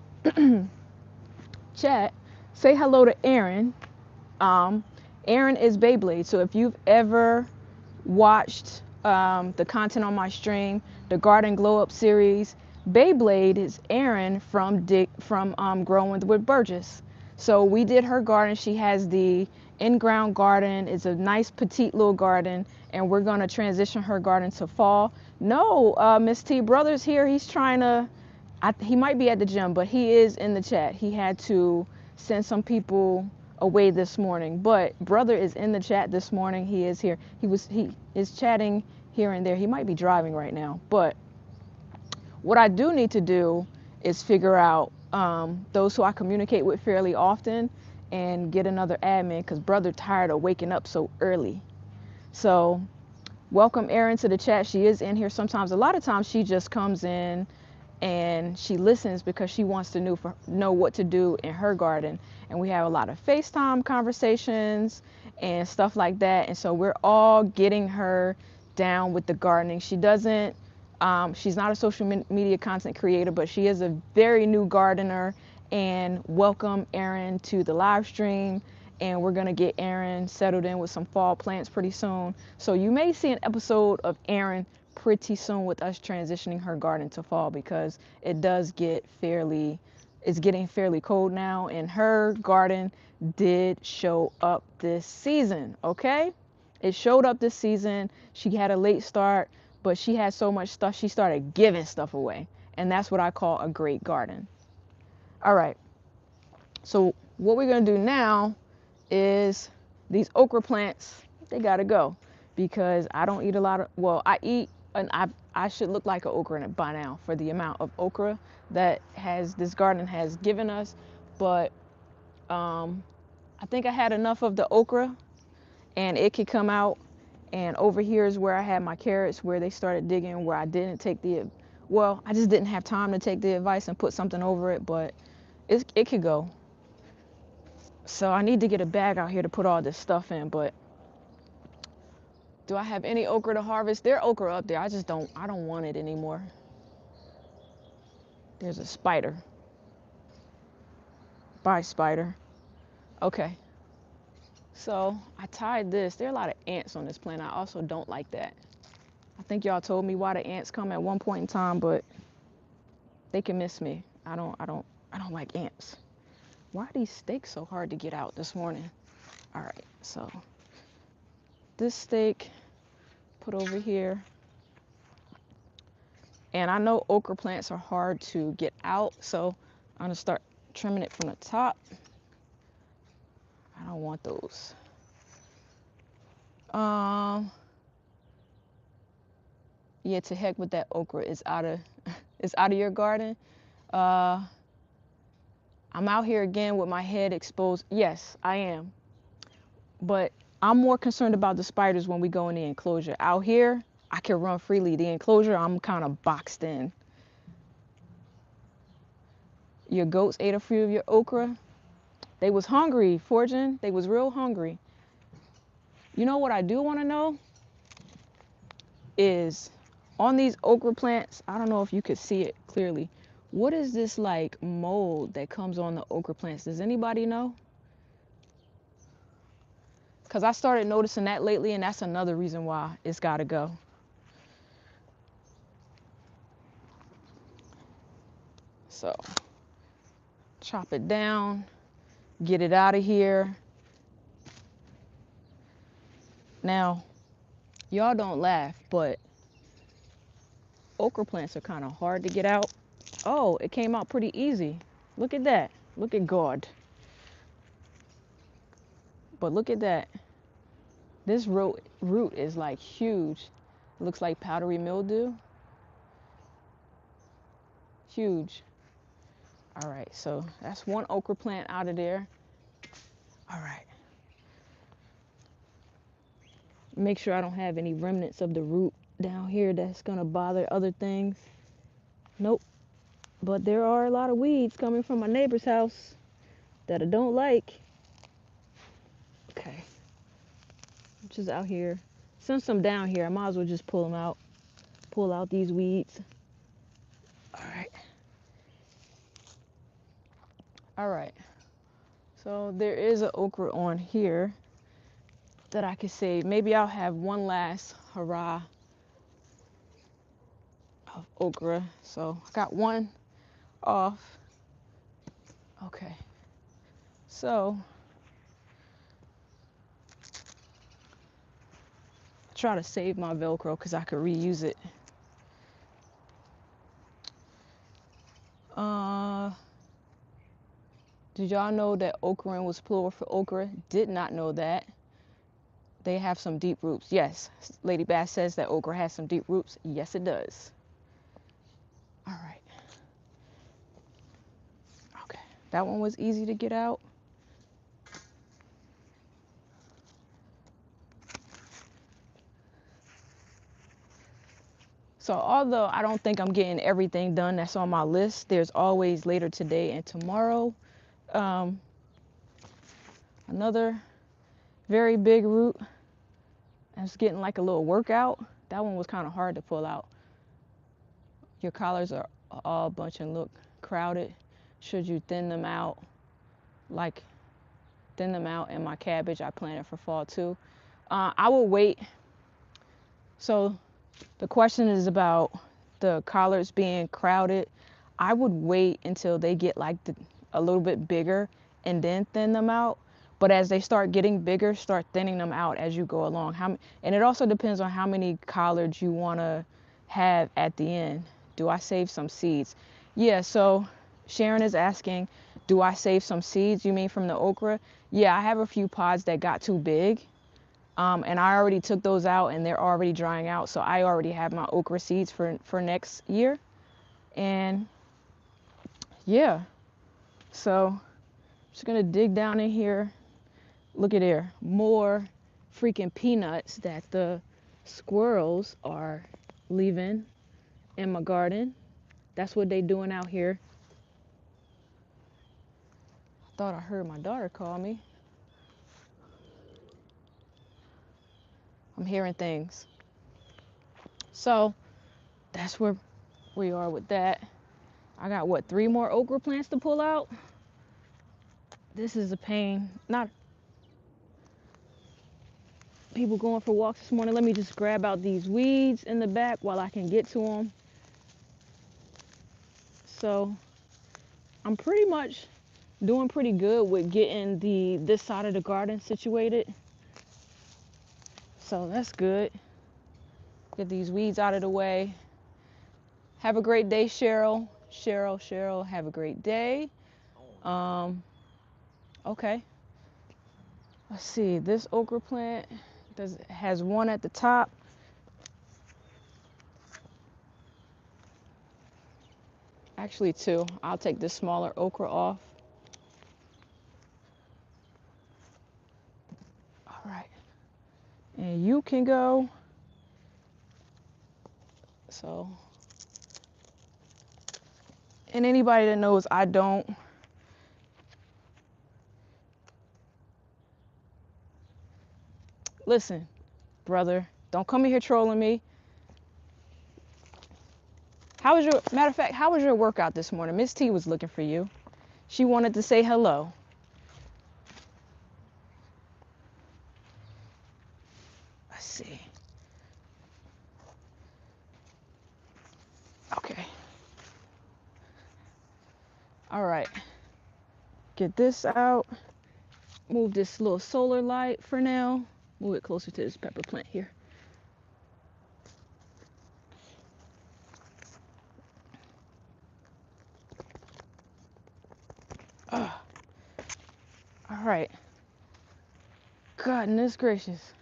chat, say hello to Aaron. Um, Aaron is Beyblade. So if you've ever watched the content on my stream, the Garden Glow Up series, Beyblade is Aaron from Growing with Burgess. So we did her garden. She has the in-ground garden. It's a nice petite little garden, and we're gonna transition her garden to fall. No, Miss T Brothers here. He's trying to. He might be at the gym, but he is in the chat. He had to send some people away this morning, but brother is in the chat this morning. He is here. He is chatting here and there. He might be driving right now, but what I do need to do is figure out those who I communicate with fairly often and get another admin, because brother tired of waking up so early. So welcome Erin to the chat. She is in here sometimes. A lot of times she just comes in and she listens because she wants to know what to do in her garden. And we have a lot of FaceTime conversations and stuff like that. And so we're all getting her down with the gardening. She doesn't, she's not a social media content creator, but she is a very new gardener. And welcome Erin to the live stream. And we're gonna get Erin settled in with some fall plants pretty soon. So you may see an episode of Erin pretty soon with us transitioning her garden to fall, because it does get it's getting fairly cold now, and her garden did show up this season. Okay, it showed up this season. She had a late start, but she had so much stuff she started giving stuff away, and that's what I call a great garden. All right, so what we're gonna do now is these okra plants, they gotta go, because I don't eat a lot of, well, I eat, and I should look like an okra by now for the amount of okra that this garden has given us. But I think I had enough of the okra and it could come out. And over here is where I had my carrots, where they started digging, where I didn't take I just didn't have time to take the advice and put something over it, but it could go. So I need to get a bag out here to put all this stuff in. But do I have any okra to harvest? There's okra up there. I don't want it anymore. There's a spider. Bye, spider. Okay. So I tied this. There are a lot of ants on this plant. I also don't like that. I think y'all told me why the ants come at one point in time, but they can miss me. I don't like ants. Why are these stakes so hard to get out this morning? All right, so this stake put over here. And I know okra plants are hard to get out, so I'm gonna start trimming it from the top. I don't want those. Yeah, to heck with that okra. It's out of your garden. I'm out here again with my head exposed. Yes, I am. But I'm more concerned about the spiders when we go in the enclosure. Out here, I can run freely. The enclosure, I'm kind of boxed in. Your goats ate a few of your okra. They was hungry, Fortune. They was real hungry. You know what I do want to know is on these okra plants, I don't know if you could see it clearly. What is this like mold that comes on the okra plants? Does anybody know? Because I started noticing that lately, and that's another reason why it's got to go. So chop it down, get it out of here. Now, y'all don't laugh, but okra plants are kind of hard to get out. Oh, it came out pretty easy. Look at that. Look at God. But look at that. This root is like huge. It looks like powdery mildew. Huge. All right, so that's one okra plant out of there. All right. Make sure I don't have any remnants of the root down here that's gonna bother other things. Nope. But there are a lot of weeds coming from my neighbor's house that I don't like. Okay. Just out here. Since I'm down here, I might as well just pull them out. Pull out these weeds. All right. All right. So there is an okra on here that I could save. Maybe I'll have one last hurrah of okra. So I got one off. Okay. So try to save my Velcro because I could reuse it. Did y'all know that okra was plural for okra? Did not know that. They have some deep roots. Yes, Lady Bass says that okra has some deep roots. Yes, it does. All right. Okay, that one was easy to get out. So although I don't think I'm getting everything done that's on my list, there's always later today and tomorrow. Another very big root. I was getting like a little workout. That one was kind of hard to pull out. Your collars are all bunch and look crowded. Should you thin them out? Like thin them out, and my cabbage I planted for fall too. I will wait. So the question is about the collards being crowded. I would wait until they get like a little bit bigger and then thin them out. But as they start getting bigger, start thinning them out as you go along. And it also depends on how many collards you want to have at the end. Do I save some seeds? Yeah, so Sharon is asking, do I save some seeds? You mean from the okra? Yeah, I have a few pods that got too big. And I already took those out and they're already drying out. So I already have my okra seeds for next year. And yeah, so I'm just gonna dig down in here. Look at there, more freaking peanuts that the squirrels are leaving in my garden. That's what they doing out here. I thought I heard my daughter call me. I'm hearing things. So that's where we are with that. I got what, 3 more okra plants to pull out? This is a pain. Not people going for walks this morning. Let me just grab out these weeds in the back while I can get to them. So I'm pretty much doing pretty good with getting this side of the garden situated. So that's good. Get these weeds out of the way. Have a great day, Cheryl. Cheryl, have a great day. Okay. Let's see, this okra plant has one at the top. Actually 2. I'll take this smaller okra off. All right. And you can go. So, and anybody that knows I don't. Listen, brother, don't come in here trolling me. Matter of fact, how was your workout this morning? Miss T was looking for you. She wanted to say hello. Let's see. Okay. All right. Get this out. Move this little solar light for now. Move it closer to this pepper plant here. All right. Goodness gracious.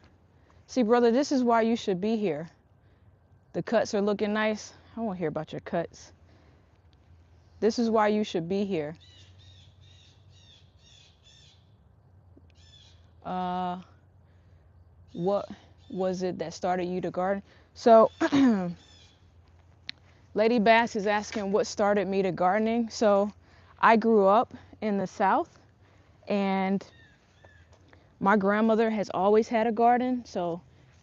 See, brother, this is why you should be here. The cuts are looking nice. I won't hear about your cuts. This is why you should be here. What was it that started you to garden? So, Lady Bass is asking what started me to gardening. So, I grew up in the South, and my grandmother has always had a garden. So,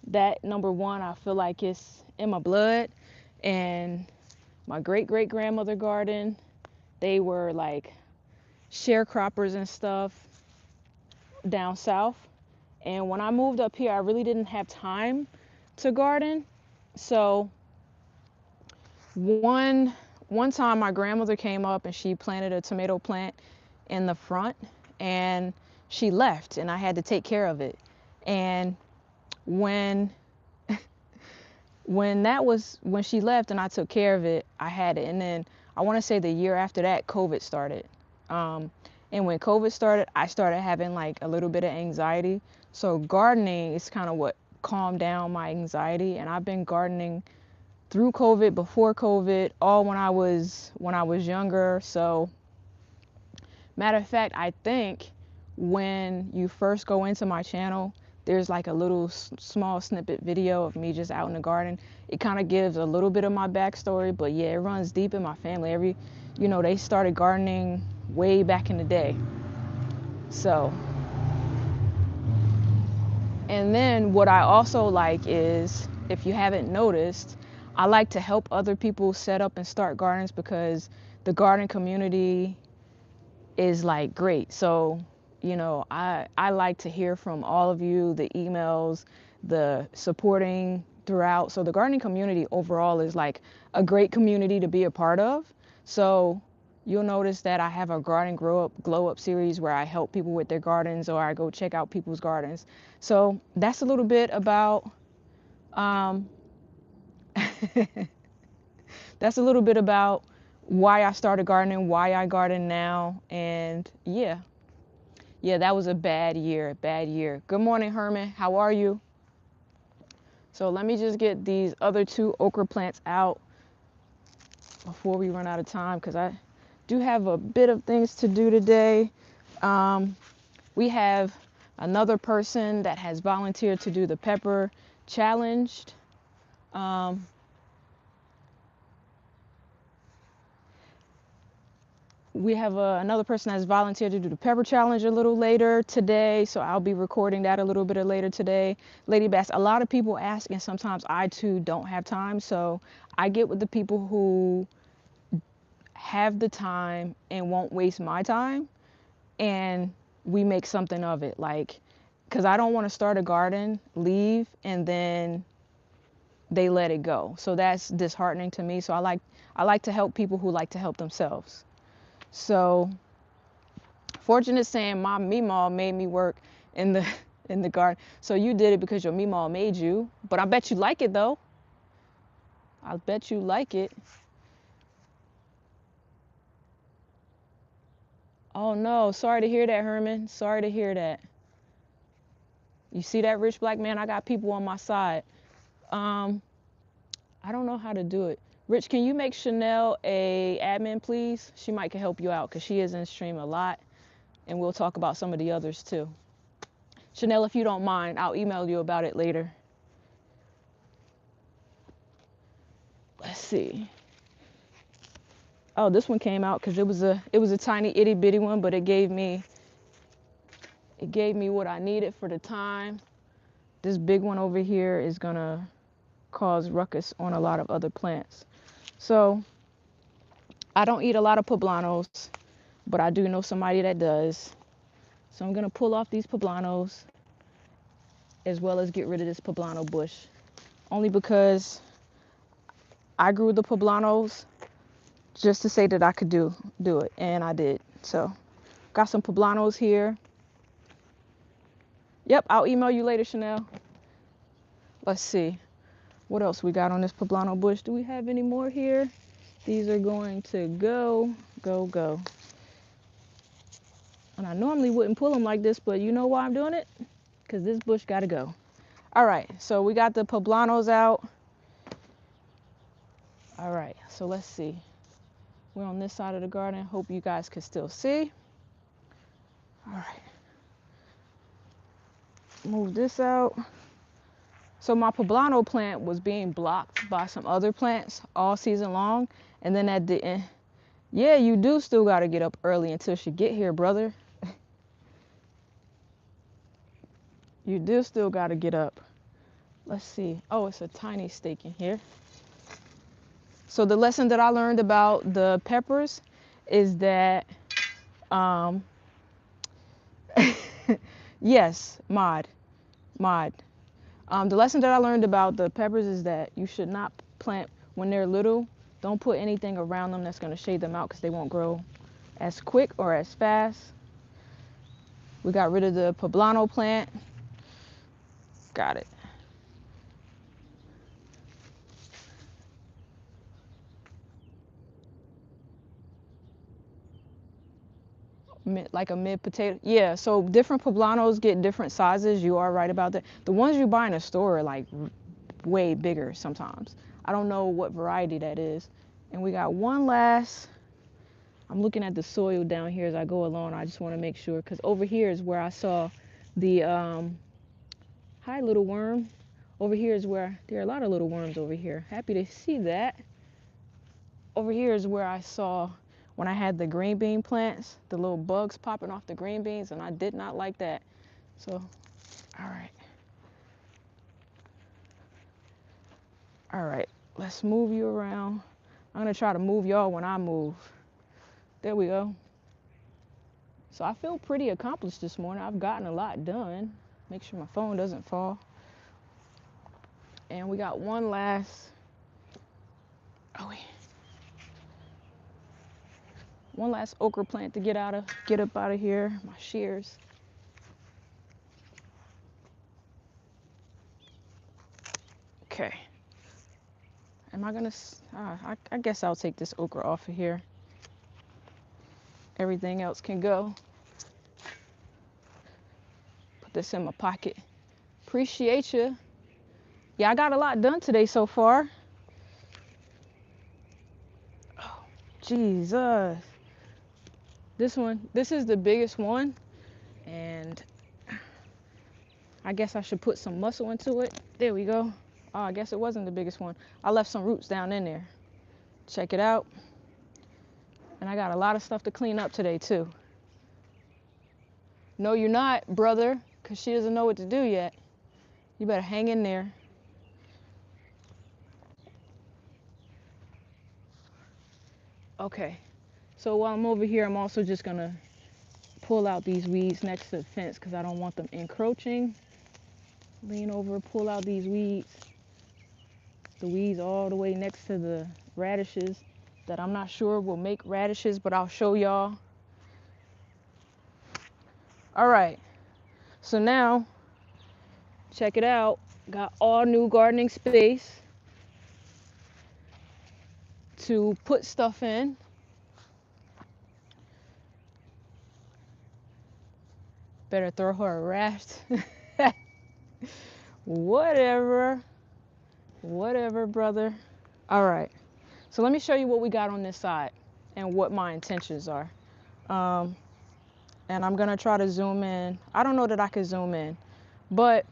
that number one, I feel like it's in my blood. And my great great grandmother garden, they were like sharecroppers and stuff down south. And when I moved up here, I really didn't have time to garden. So one one time my grandmother came up and she planted a tomato plant in the front, and she left and I had to take care of it. And when when she left and I took care of it, I had it. And then I want to say the year after that, COVID started. Um, and when COVID started, I started having like a little bit of anxiety. So gardening is kind of what calmed down my anxiety. And I've been gardening through COVID, before COVID, all when I was younger. So matter of fact, I think when you first go into my channel, there's like a little small snippet video of me just out in the garden. It kind of gives a little bit of my backstory, but yeah, it runs deep in my family. They started gardening way back in the day. So, and then what I also like is, if you haven't noticed, I like to help other people set up and start gardens because the garden community is like great. So, I like to hear from all of you, the emails, the supporting throughout. So the gardening community overall is like a great community to be a part of. So you'll notice that I have a garden glow up series where I help people with their gardens, or I go check out people's gardens. So that's a little bit about um, that's a little bit about why I started gardening, why I garden now, and yeah. Yeah, that was a bad year, bad year. Good morning, Herman. How are you? So let me just get these other two okra plants out before we run out of time, because I do have a bit of things to do today. We have another person that has volunteered to do the pepper challenge. Um, we have another person that's volunteered to do the pepper challenge a little later today, so I'll be recording that a little bit later today. Lady Bass, a lot of people ask, and sometimes I too don't have time, so I get with the people who have the time and won't waste my time, and we make something of it. Like, because I don't want to start a garden, leave, and then they let it go. So that's disheartening to me. So I like to help people who like to help themselves. So Fortunate saying my Meemaw made me work in the in the garden. So you did it because your Meemaw made you. But I bet you like it though. I bet you like it. Oh no, sorry to hear that, Herman. Sorry to hear that. You see that, rich black man? I got people on my side. Um, I don't know how to do it. Rich, can you make Chanel a admin, please? She might can help you out because she is in stream a lot, and we'll talk about some of the others too. Chanel, if you don't mind, I'll email you about it later. Let's see. Oh, this one came out because it was a tiny itty bitty one, but it gave me what I needed for the time. This big one over here is gonna cause ruckus on a lot of other plants. So I don't eat a lot of poblanos, but I do know somebody that does. So I'm gonna pull off these poblanos as well as get rid of this poblano bush, only because I grew the poblanos just to say that I could do it, and I did. So got some poblanos here. Yep, I'll email you later, Chanel. Let's see what else we got on this poblano bush. Do we have any more here? These are going to go. And I normally wouldn't pull them like this, but you know why I'm doing it? Because this bush got to go. All right, so we got the poblanos out. All right, so let's see. We're on this side of the garden. Hope you guys can still see. All right. Move this out. So my poblano plant was being blocked by some other plants all season long. And then at the end, yeah, you do still got to get up early until she get here, brother. You do still got to get up. Let's see. Oh, it's a tiny stake in here. So the lesson that I learned about the peppers is that Um, yes, mod. The lesson that I learned about the peppers is that you should not plant when they're little. Don't put anything around them that's going to shade them out because they won't grow as quick or as fast. We got rid of the poblano plant. Got it. Like a mid potato. Yeah, so different poblanos get different sizes. You are right about that. The ones you buy in a store are like way bigger sometimes. I don't know what variety that is. And we got one last. I'm looking at the soil down here as I go along. I just want to make sure because over here is where I saw the hi little worm. Over here is where there are a lot of little worms over here. Happy to see that. Over here is where I saw when I had the green bean plants, the little bugs popping off the green beans, and I did not like that. So, all right. All right, let's move you around. I'm gonna try to move y'all when I move. There we go. So I feel pretty accomplished this morning. I've gotten a lot done. Make sure my phone doesn't fall. And we got one last, one last okra plant to get up out of here. My shears. Okay. Am I gonna? I guess I'll take this okra off of here. Everything else can go. Put this in my pocket. Appreciate you. Yeah, I got a lot done today so far. Oh, Jesus. This is the biggest one, and I guess I should put some muscle into it. There we go. Oh, I guess it wasn't the biggest one. I left some roots down in there. Check it out. And I got a lot of stuff to clean up today too. No, you're not, brother, because she doesn't know what to do yet. You better hang in there. Okay, so while I'm over here, I'm also just gonna pull out these weeds next to the fence because I don't want them encroaching. Lean over, pull out these weeds. The weeds all the way next to the radishes that I'm not sure will make radishes, but I'll show y'all. All right, so now, check it out. Got all new gardening space to put stuff in. Better throw her a raft. Whatever, brother. All right, so let me show you what we got on this side and what my intentions are. And I'm gonna try to zoom in. I don't know that I could zoom in, but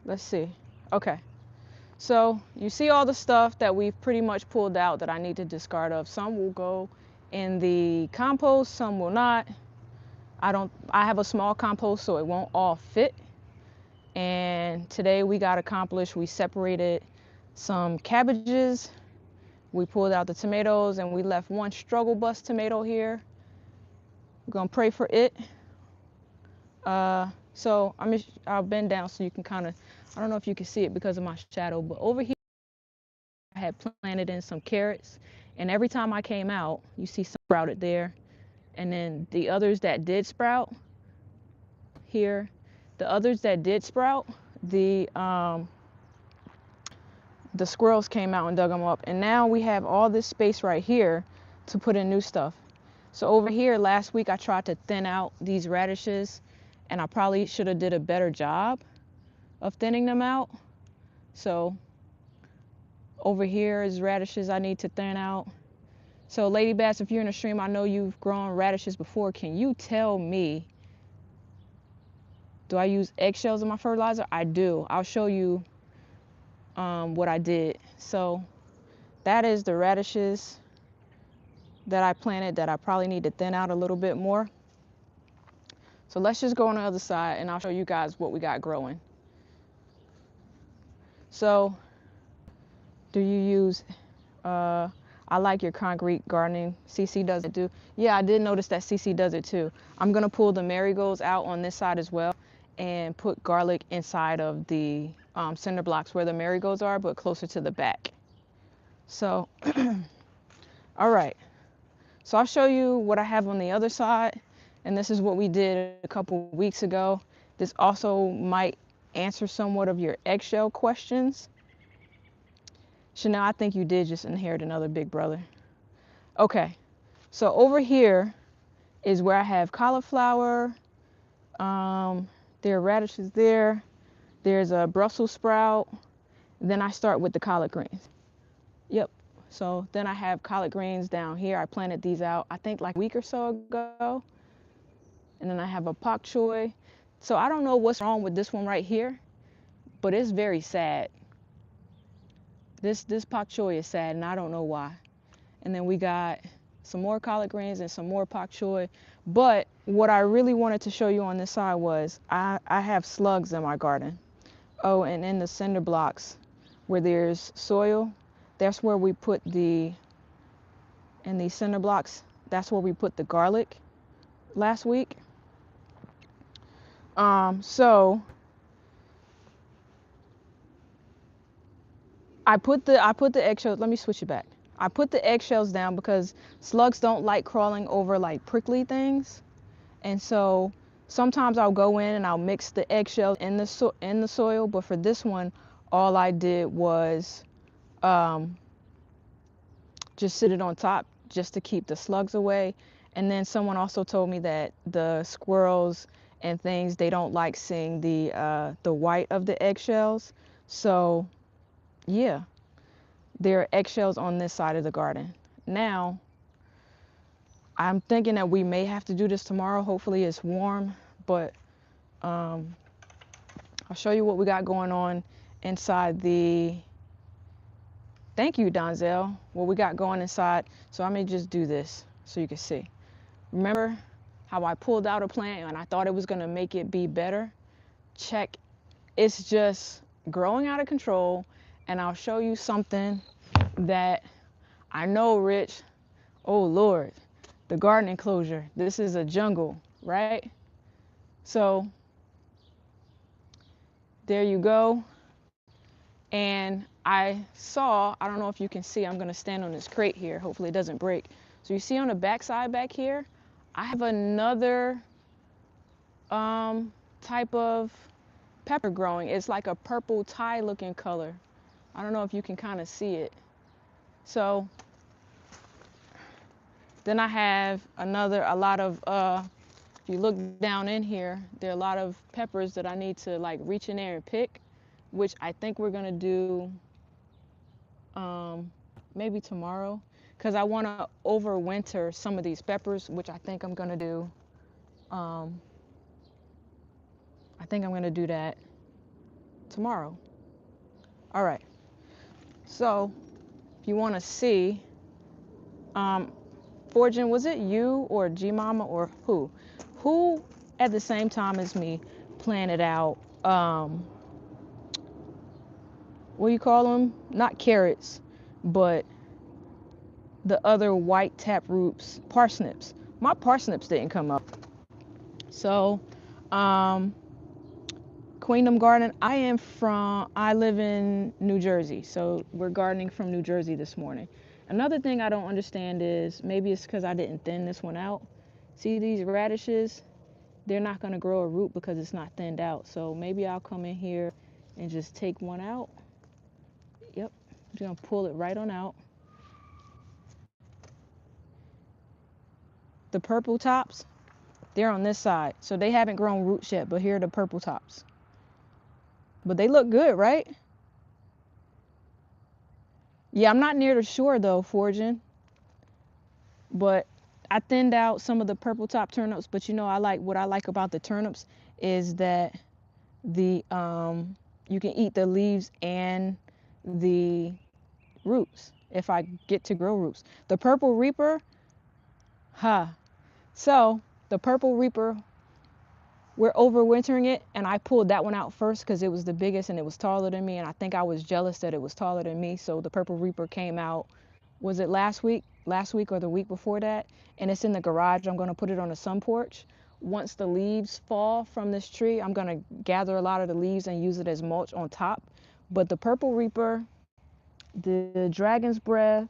let's see. Okay, so you see all the stuff that we've pretty much pulled out that I need to discard of. Some will go in the compost, some will not. I have a small compost, so it won't all fit. And today we got accomplished. We separated some cabbages, we pulled out the tomatoes, and we left one struggle bus tomato here. We're gonna pray for it. So I'll bend down so you can kind of, I don't know if you can see it because of my shadow, but over here I had planted in some carrots, and every time I came out, you see some sprouted there. And then the others that did sprout here, the squirrels came out and dug them up. And now we have all this space right here to put in new stuff. So over here last week I tried to thin out these radishes, and I probably should have did a better job of thinning them out. So over here is radishes I need to thin out. So Lady Bass, if you're in a stream, I know you've grown radishes before. Can you tell me, do I use eggshells in my fertilizer? I do. I'll show you what I did. So that is the radishes that I planted that I probably need to thin out a little bit more. So let's just go on the other side and I'll show you guys what we got growing. So do you use, I I like your concrete gardening. CC does it too. Yeah, I did notice that CC does it too. I'm gonna pull the marigolds out on this side as well and put garlic inside of the cinder blocks where the marigolds are, but closer to the back. So, all right. So I'll show you what I have on the other side. And this is what we did a couple weeks ago. This also might answer somewhat of your eggshell questions. Chanel, I think you did just inherit another big brother. Okay, so over here is where I have cauliflower. There are radishes there. There's a Brussels sprout. Then I start with the collard greens. Yep. So then I have collard greens down here. I planted these out, I think like a week or so ago. And then I have a pak choi. So I don't know what's wrong with this one right here, but it's very sad. This pak choi is sad, and I don't know why. And then we got some more collard greens and some more pak choi. But what I really wanted to show you on this side was I have slugs in my garden. Oh, and in the cinder blocks where there's soil, that's where we put in these cinder blocks, that's where we put the garlic last week. So I put the eggshells, let me switch it back. I put the eggshells down because slugs don't like crawling over like prickly things. And so sometimes I'll go in and I'll mix the eggshells in the soil, but for this one, all I did was just sit it on top just to keep the slugs away. And then someone also told me that the squirrels and things, they don't like seeing the white of the eggshells. So yeah, there are eggshells on this side of the garden. Now, I'm thinking that we may have to do this tomorrow. Hopefully it's warm, but I'll show you what we got going on inside the, thank you, Donzel, what we got going inside. So I may just do this so you can see. Remember how I pulled out a plant and I thought it was gonna make it be better? Check, it's just growing out of control. And I'll show you something that I know, Rich, oh Lord, the garden enclosure, this is a jungle, right? So there you go. And I saw, I don't know if you can see, I'm gonna stand on this crate here, hopefully it doesn't break. So you see on the back side back here, I have another type of pepper growing. It's like a purple Thai looking color. I don't know if you can kind of see it. So then I have a lot of, if you look down in here, there are a lot of peppers that I need to like reach in there and pick, which I think we're gonna do maybe tomorrow, because I want to overwinter some of these peppers, which I think I'm gonna do. I think I'm gonna do that tomorrow. All right. So if you want to see, Fortune, was it you or G Mama or who at the same time as me planted out, what do you call them? Not carrots, but the other white taproots, parsnips. My parsnips didn't come up. So, Queendom Garden, I live in New Jersey, so we're gardening from New Jersey this morning. Another thing I don't understand is, maybe it's because I didn't thin this one out. See these radishes? They're not going to grow a root because it's not thinned out. So maybe I'll come in here and just take one out. Yep, I'm just going to pull it right on out. The purple tops, they're on this side. So they haven't grown roots yet, but here are the purple tops. But they look good, right? Yeah, I'm not near the shore though, Fortune. But I thinned out some of the purple top turnips. But you know, what I like about the turnips is that you can eat the leaves and the roots if I get to grow roots. The purple reaper, so the purple reaper, we're overwintering it, and I pulled that one out first because it was the biggest and it was taller than me, and I think I was jealous that it was taller than me, so the purple reaper came out was it last week or the week before that, and it's in the garage. I'm going to put it on the sun porch. Once the leaves fall from this tree, I'm going to gather a lot of the leaves and use it as mulch on top. But the purple reaper, the dragon's breath,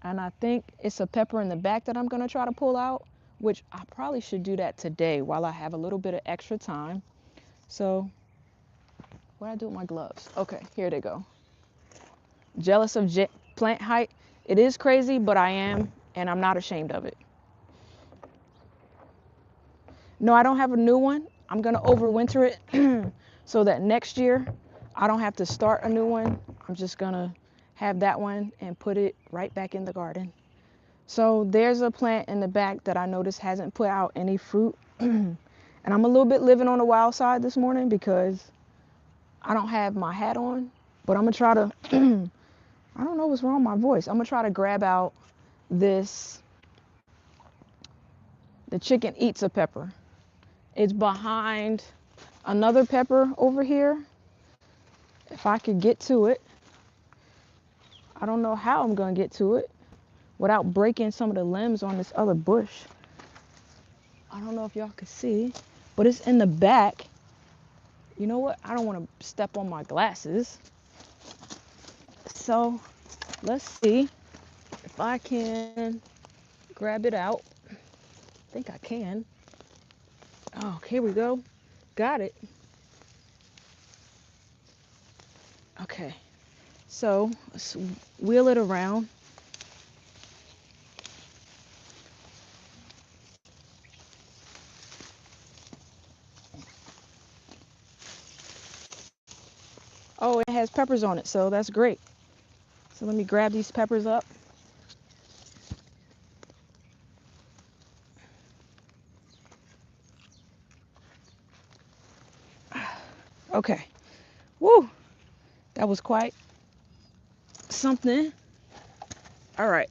and I think it's a pepper in the back that I'm going to try to pull out, which I probably should do that today while I have a little bit of extra time. So what do I do with my gloves? Okay, here they go. Jealous of plant height. It is crazy, but I am, and I'm not ashamed of it. No, I don't have a new one. I'm going to overwinter it so that next year I don't have to start a new one. I'm just going to have that one and put it right back in the garden. So there's a plant in the back that I noticed hasn't put out any fruit. And I'm a little bit living on the wild side this morning because I don't have my hat on, but I'm going to try to, I don't know what's wrong with my voice. I'm going to try to grab out this, the chicken eats a pepper. It's behind another pepper over here. If I could get to it, I don't know how I'm going to get to it without breaking some of the limbs on this other bush. I don't know if y'all can see, but it's in the back. You know what? I don't want to step on my glasses. So let's see if I can grab it out. I think I can. Oh, here we go. Got it. Okay. So let's wheel it around. Oh, it has peppers on it, so that's great. So let me grab these peppers up. Okay. Woo! That was quite something. All right.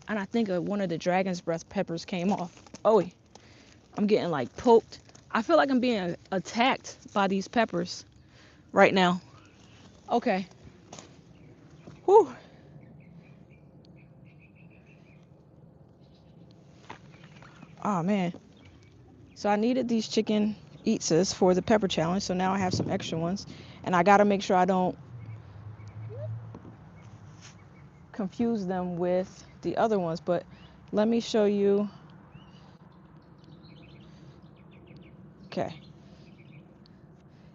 And I think one of the dragon's breath peppers came off. Oh, I'm getting like poked. I feel like I'm being attacked by these peppers right now. Okay. Whew. Oh man. So I needed these chicken eatses for the pepper challenge, so now I have some extra ones. And I gotta make sure I don't confuse them with the other ones, but let me show you. Okay.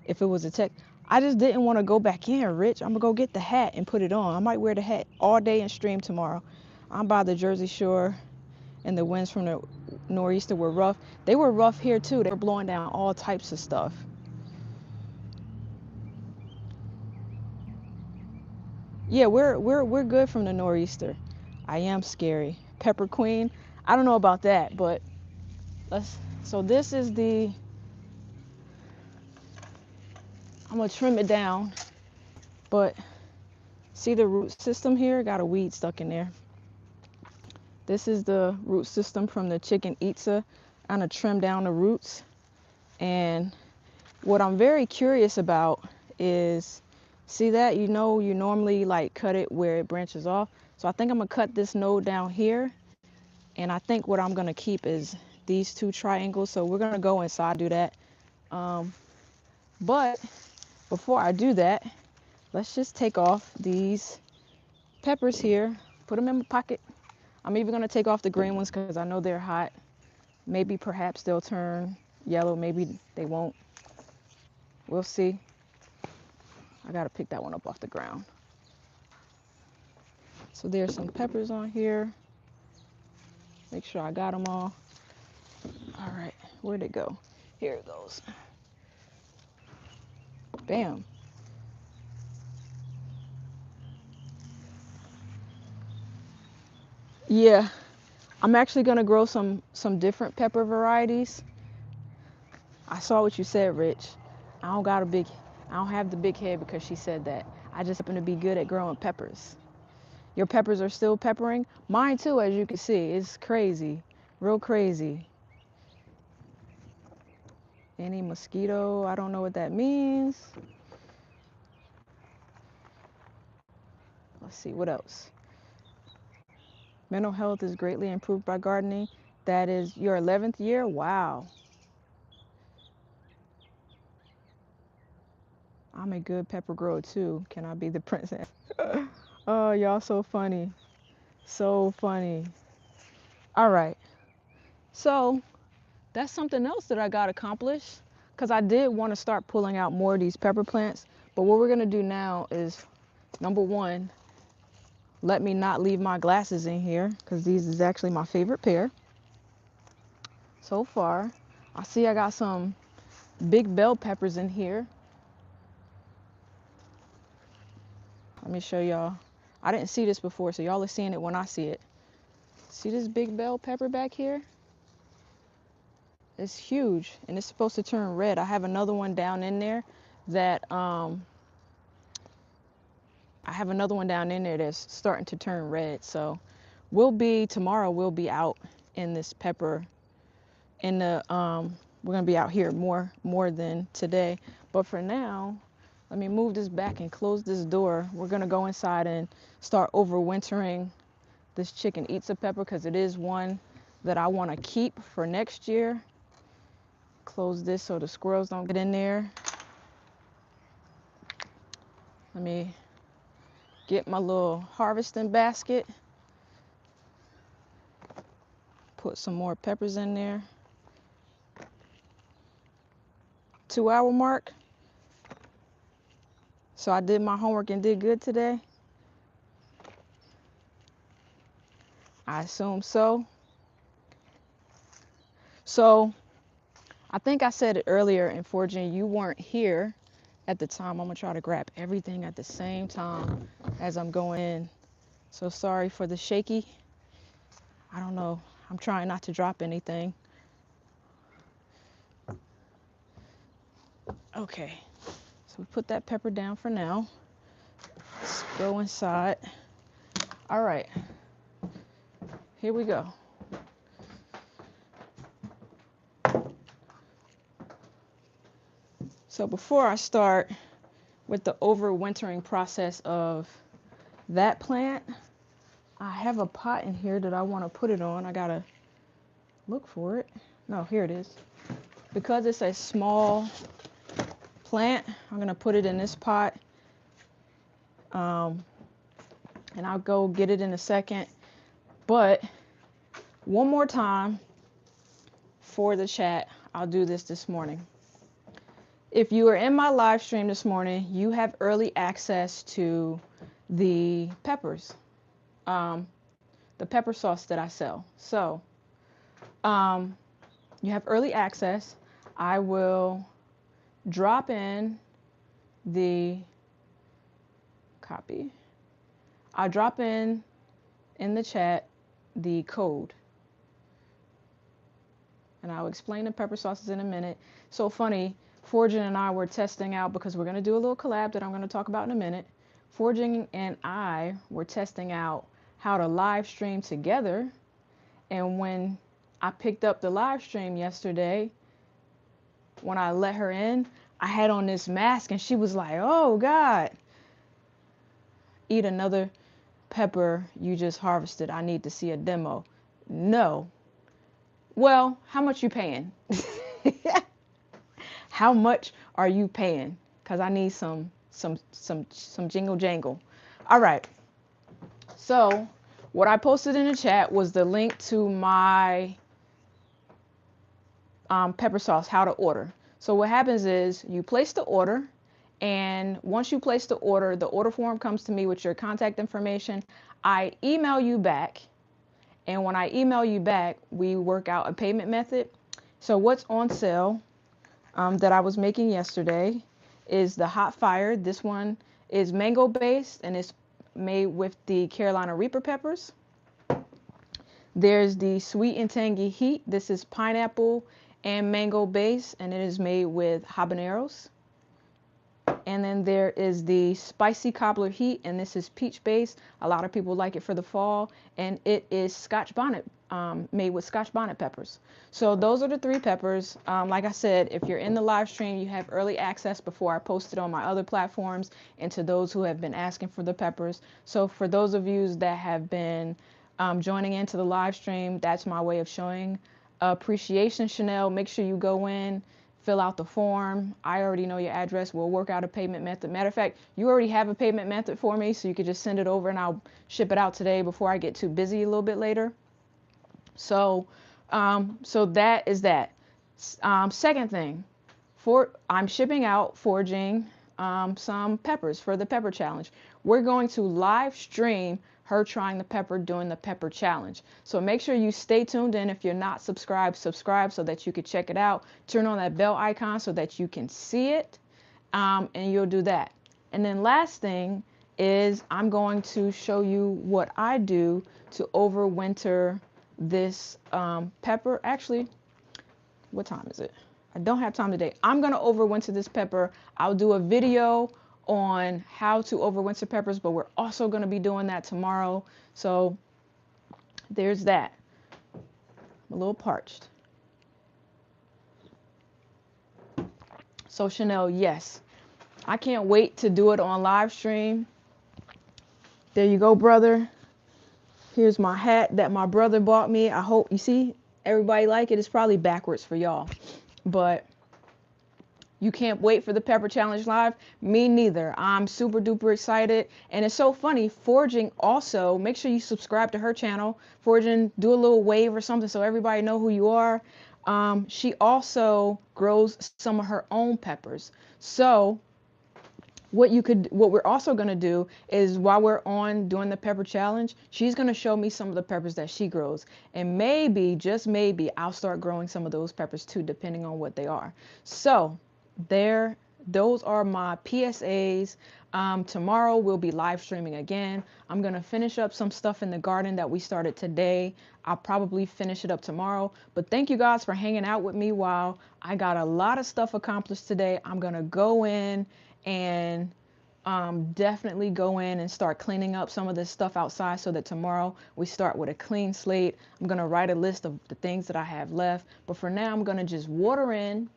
If it was a tech, I just didn't want to go back in, Rich. I'm gonna go get the hat and put it on. I might wear the hat all day and stream tomorrow. I'm by the Jersey Shore, and the winds from the nor'easter were rough. They were rough here too. They were blowing down all types of stuff. Yeah, we're good from the nor'easter. I am scary. Pepper Queen. I don't know about that, but let's. So this is the. I'm gonna trim it down, but see the root system here? Got a weed stuck in there. This is the root system from the chicken itza. I'm gonna trim down the roots. And what I'm very curious about is, see that? You know, you normally like cut it where it branches off. So I think I'm gonna cut this node down here. And I think what I'm gonna keep is these two triangles. So we're gonna go inside, do that. But before I do that, let's just take off these peppers here, put them in my pocket. I'm even gonna take off the green ones because I know they're hot. Maybe perhaps they'll turn yellow, maybe they won't. We'll see. I gotta pick that one up off the ground. So there's some peppers on here. Make sure I got them all. All right, where'd it go? Here it goes. Bam. Yeah, I'm actually gonna grow some different pepper varieties. I saw what you said, Rich. I don't got a big, I don't have the big head because she said that. I just happen to be good at growing peppers. Your peppers are still peppering? Mine too, as you can see. It's crazy, real crazy. Any mosquito, I don't know what that means. Let's see, what else? Mental health is greatly improved by gardening. That is your 11th year? Wow. I'm a good pepper grower too. Can I be the princess? Oh, y'all so funny. So funny. All right. So that's something else that I got accomplished because I did want to start pulling out more of these pepper plants. But what we're going to do now is number one, let me not leave my glasses in here because these is actually my favorite pair so far. I see I got some big bell peppers in here. Let me show y'all. I didn't see this before, so y'all are seeing it when I see it. See this big bell pepper back here? It's huge and it's supposed to turn red. I have another one down in there that that's starting to turn red. So tomorrow we'll be out in this pepper in the we're gonna be out here more than today. But for now, let me move this back and close this door. We're gonna go inside and start overwintering this chicken eats a pepper because it is one that I want to keep for next year. Close this so the squirrels don't get in there. Let me get my little harvesting basket. Put some more peppers in there. 2 hour mark. So I did my homework and did good today. I assume so. So I think I said it earlier in foraging, you weren't here at the time. I'm gonna try to grab everything at the same time as I'm going in. So sorry for the shaky. I don't know. I'm trying not to drop anything. Okay, so we put that pepper down for now. Let's go inside. All right, here we go. So before I start with the overwintering process of that plant, I have a pot in here that I want to put it on. I gotta look for it. No, here it is. Because it's a small plant, I'm gonna put it in this pot. And I'll go get it in a second. But one more time for the chat, I'll do this morning. If you are in my live stream this morning, you have early access to the peppers, the pepper sauce that I sell. So you have early access. I will drop in the copy. I'll drop in the chat the code. And I'll explain the pepper sauces in a minute. So funny, Forging and I were testing out, because we're going to do a little collab that I'm going to talk about in a minute. Forging and I were testing out how to live stream together. And when I picked up the live stream yesterday, when I let her in, I had on this mask and she was like, oh God, eat another pepper you just harvested. I need to see a demo. No. Well, how much you paying? How much are you paying? Because I need some jingle jangle. All right. So what I posted in the chat was the link to my pepper sauce, how to order. So what happens is you place the order, and once you place the order form comes to me with your contact information. I email you back, and when I email you back, we work out a payment method. So what's on sale that I was making yesterday is the Hot Fire. This one is mango based and it's made with the Carolina Reaper peppers. There's the Sweet and Tangy Heat. This is pineapple and mango base, and it is made with habaneros. And then there is the Spicy Cobbler Heat, and this is peach based. A lot of people like it for the fall, and it is Scotch bonnet, made with Scotch bonnet peppers. So those are the three peppers. Like I said, if you're in the live stream, you have early access before I post it on my other platforms, and to those who have been asking for the peppers. So for those of you that have been joining into the live stream. That's my way of showing appreciation. Chanel, make sure you go in, fill out the form. I already know your address. We'll work out a payment method. Matter of fact, you already have a payment method for me, so you could just send it over and I'll ship it out today before I get too busy a little bit later. So, so that is that. Second thing, I'm shipping out foraging some peppers for the pepper challenge. We're going to live stream her trying the pepper doing the pepper challenge. So make sure you stay tuned in. If you're not subscribed, subscribe so that you can check it out. Turn on that bell icon so that you can see it, and you'll do that. And then last thing is I'm going to show you what I do to overwinter this pepper. Actually, what time is it? I don't have time today. I'm going to overwinter this pepper. I'll do a video on how to overwinter peppers, but we're also going to be doing that tomorrow. So there's that. I'm a little parched. So Chanel, yes, I can't wait to do it on live stream. There you go, brother. Here's my hat that my brother bought me. I hope you see everybody like it. It's probably backwards for y'all, but you can't wait for the pepper challenge live. Me neither. I'm super duper excited. And it's so funny, Foraging also, make sure you subscribe to her channel. Foraging, do a little wave or something so everybody know who you are. She also grows some of her own peppers. So what we're also going to do is, while we're on doing the pepper challenge, she's going to show me some of the peppers that she grows, and maybe, just maybe, I'll start growing some of those peppers too, depending on what they are. So those are my PSAs. Tomorrow we'll be live streaming again. I'm going to finish up some stuff in the garden that we started today. I'll probably finish it up tomorrow, but thank you guys for hanging out with me while I got a lot of stuff accomplished today. I'm going to go in and definitely go in and start cleaning up some of this stuff outside so that tomorrow we start with a clean slate. I'm going to write a list of the things that I have left, but for now I'm going to just water in.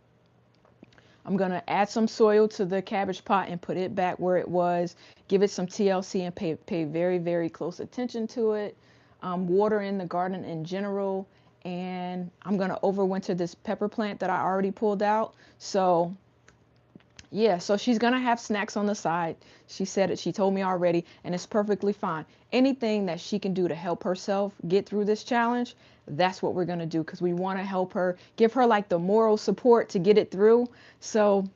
I'm going to add some soil to the cabbage pot and put it back where it was. Give it some TLC and pay very, very close attention to it. Water in the garden in general. And I'm going to overwinter this pepper plant that I already pulled out. So yeah, so she's going to have snacks on the side. She said it. She told me already, and it's perfectly fine. Anything that she can do to help herself get through this challenge, that's what we're going to do, because we want to help her, give her like the moral support to get it through. So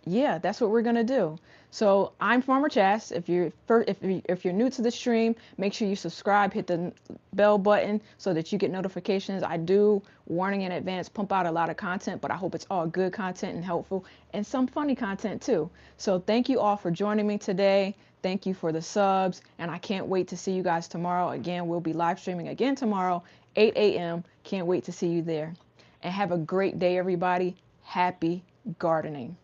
yeah, that's what we're going to do. So I'm Farmer Chas. If you're new to the stream, make sure you subscribe, hit the bell button so that you get notifications. I do, warning in advance, pump out a lot of content, but I hope it's all good content and helpful, and some funny content too. So thank you all for joining me today. Thank you for the subs, and I can't wait to see you guys tomorrow. Again, we'll be live streaming again tomorrow, 8 a.m. Can't wait to see you there. And have a great day, everybody. Happy gardening.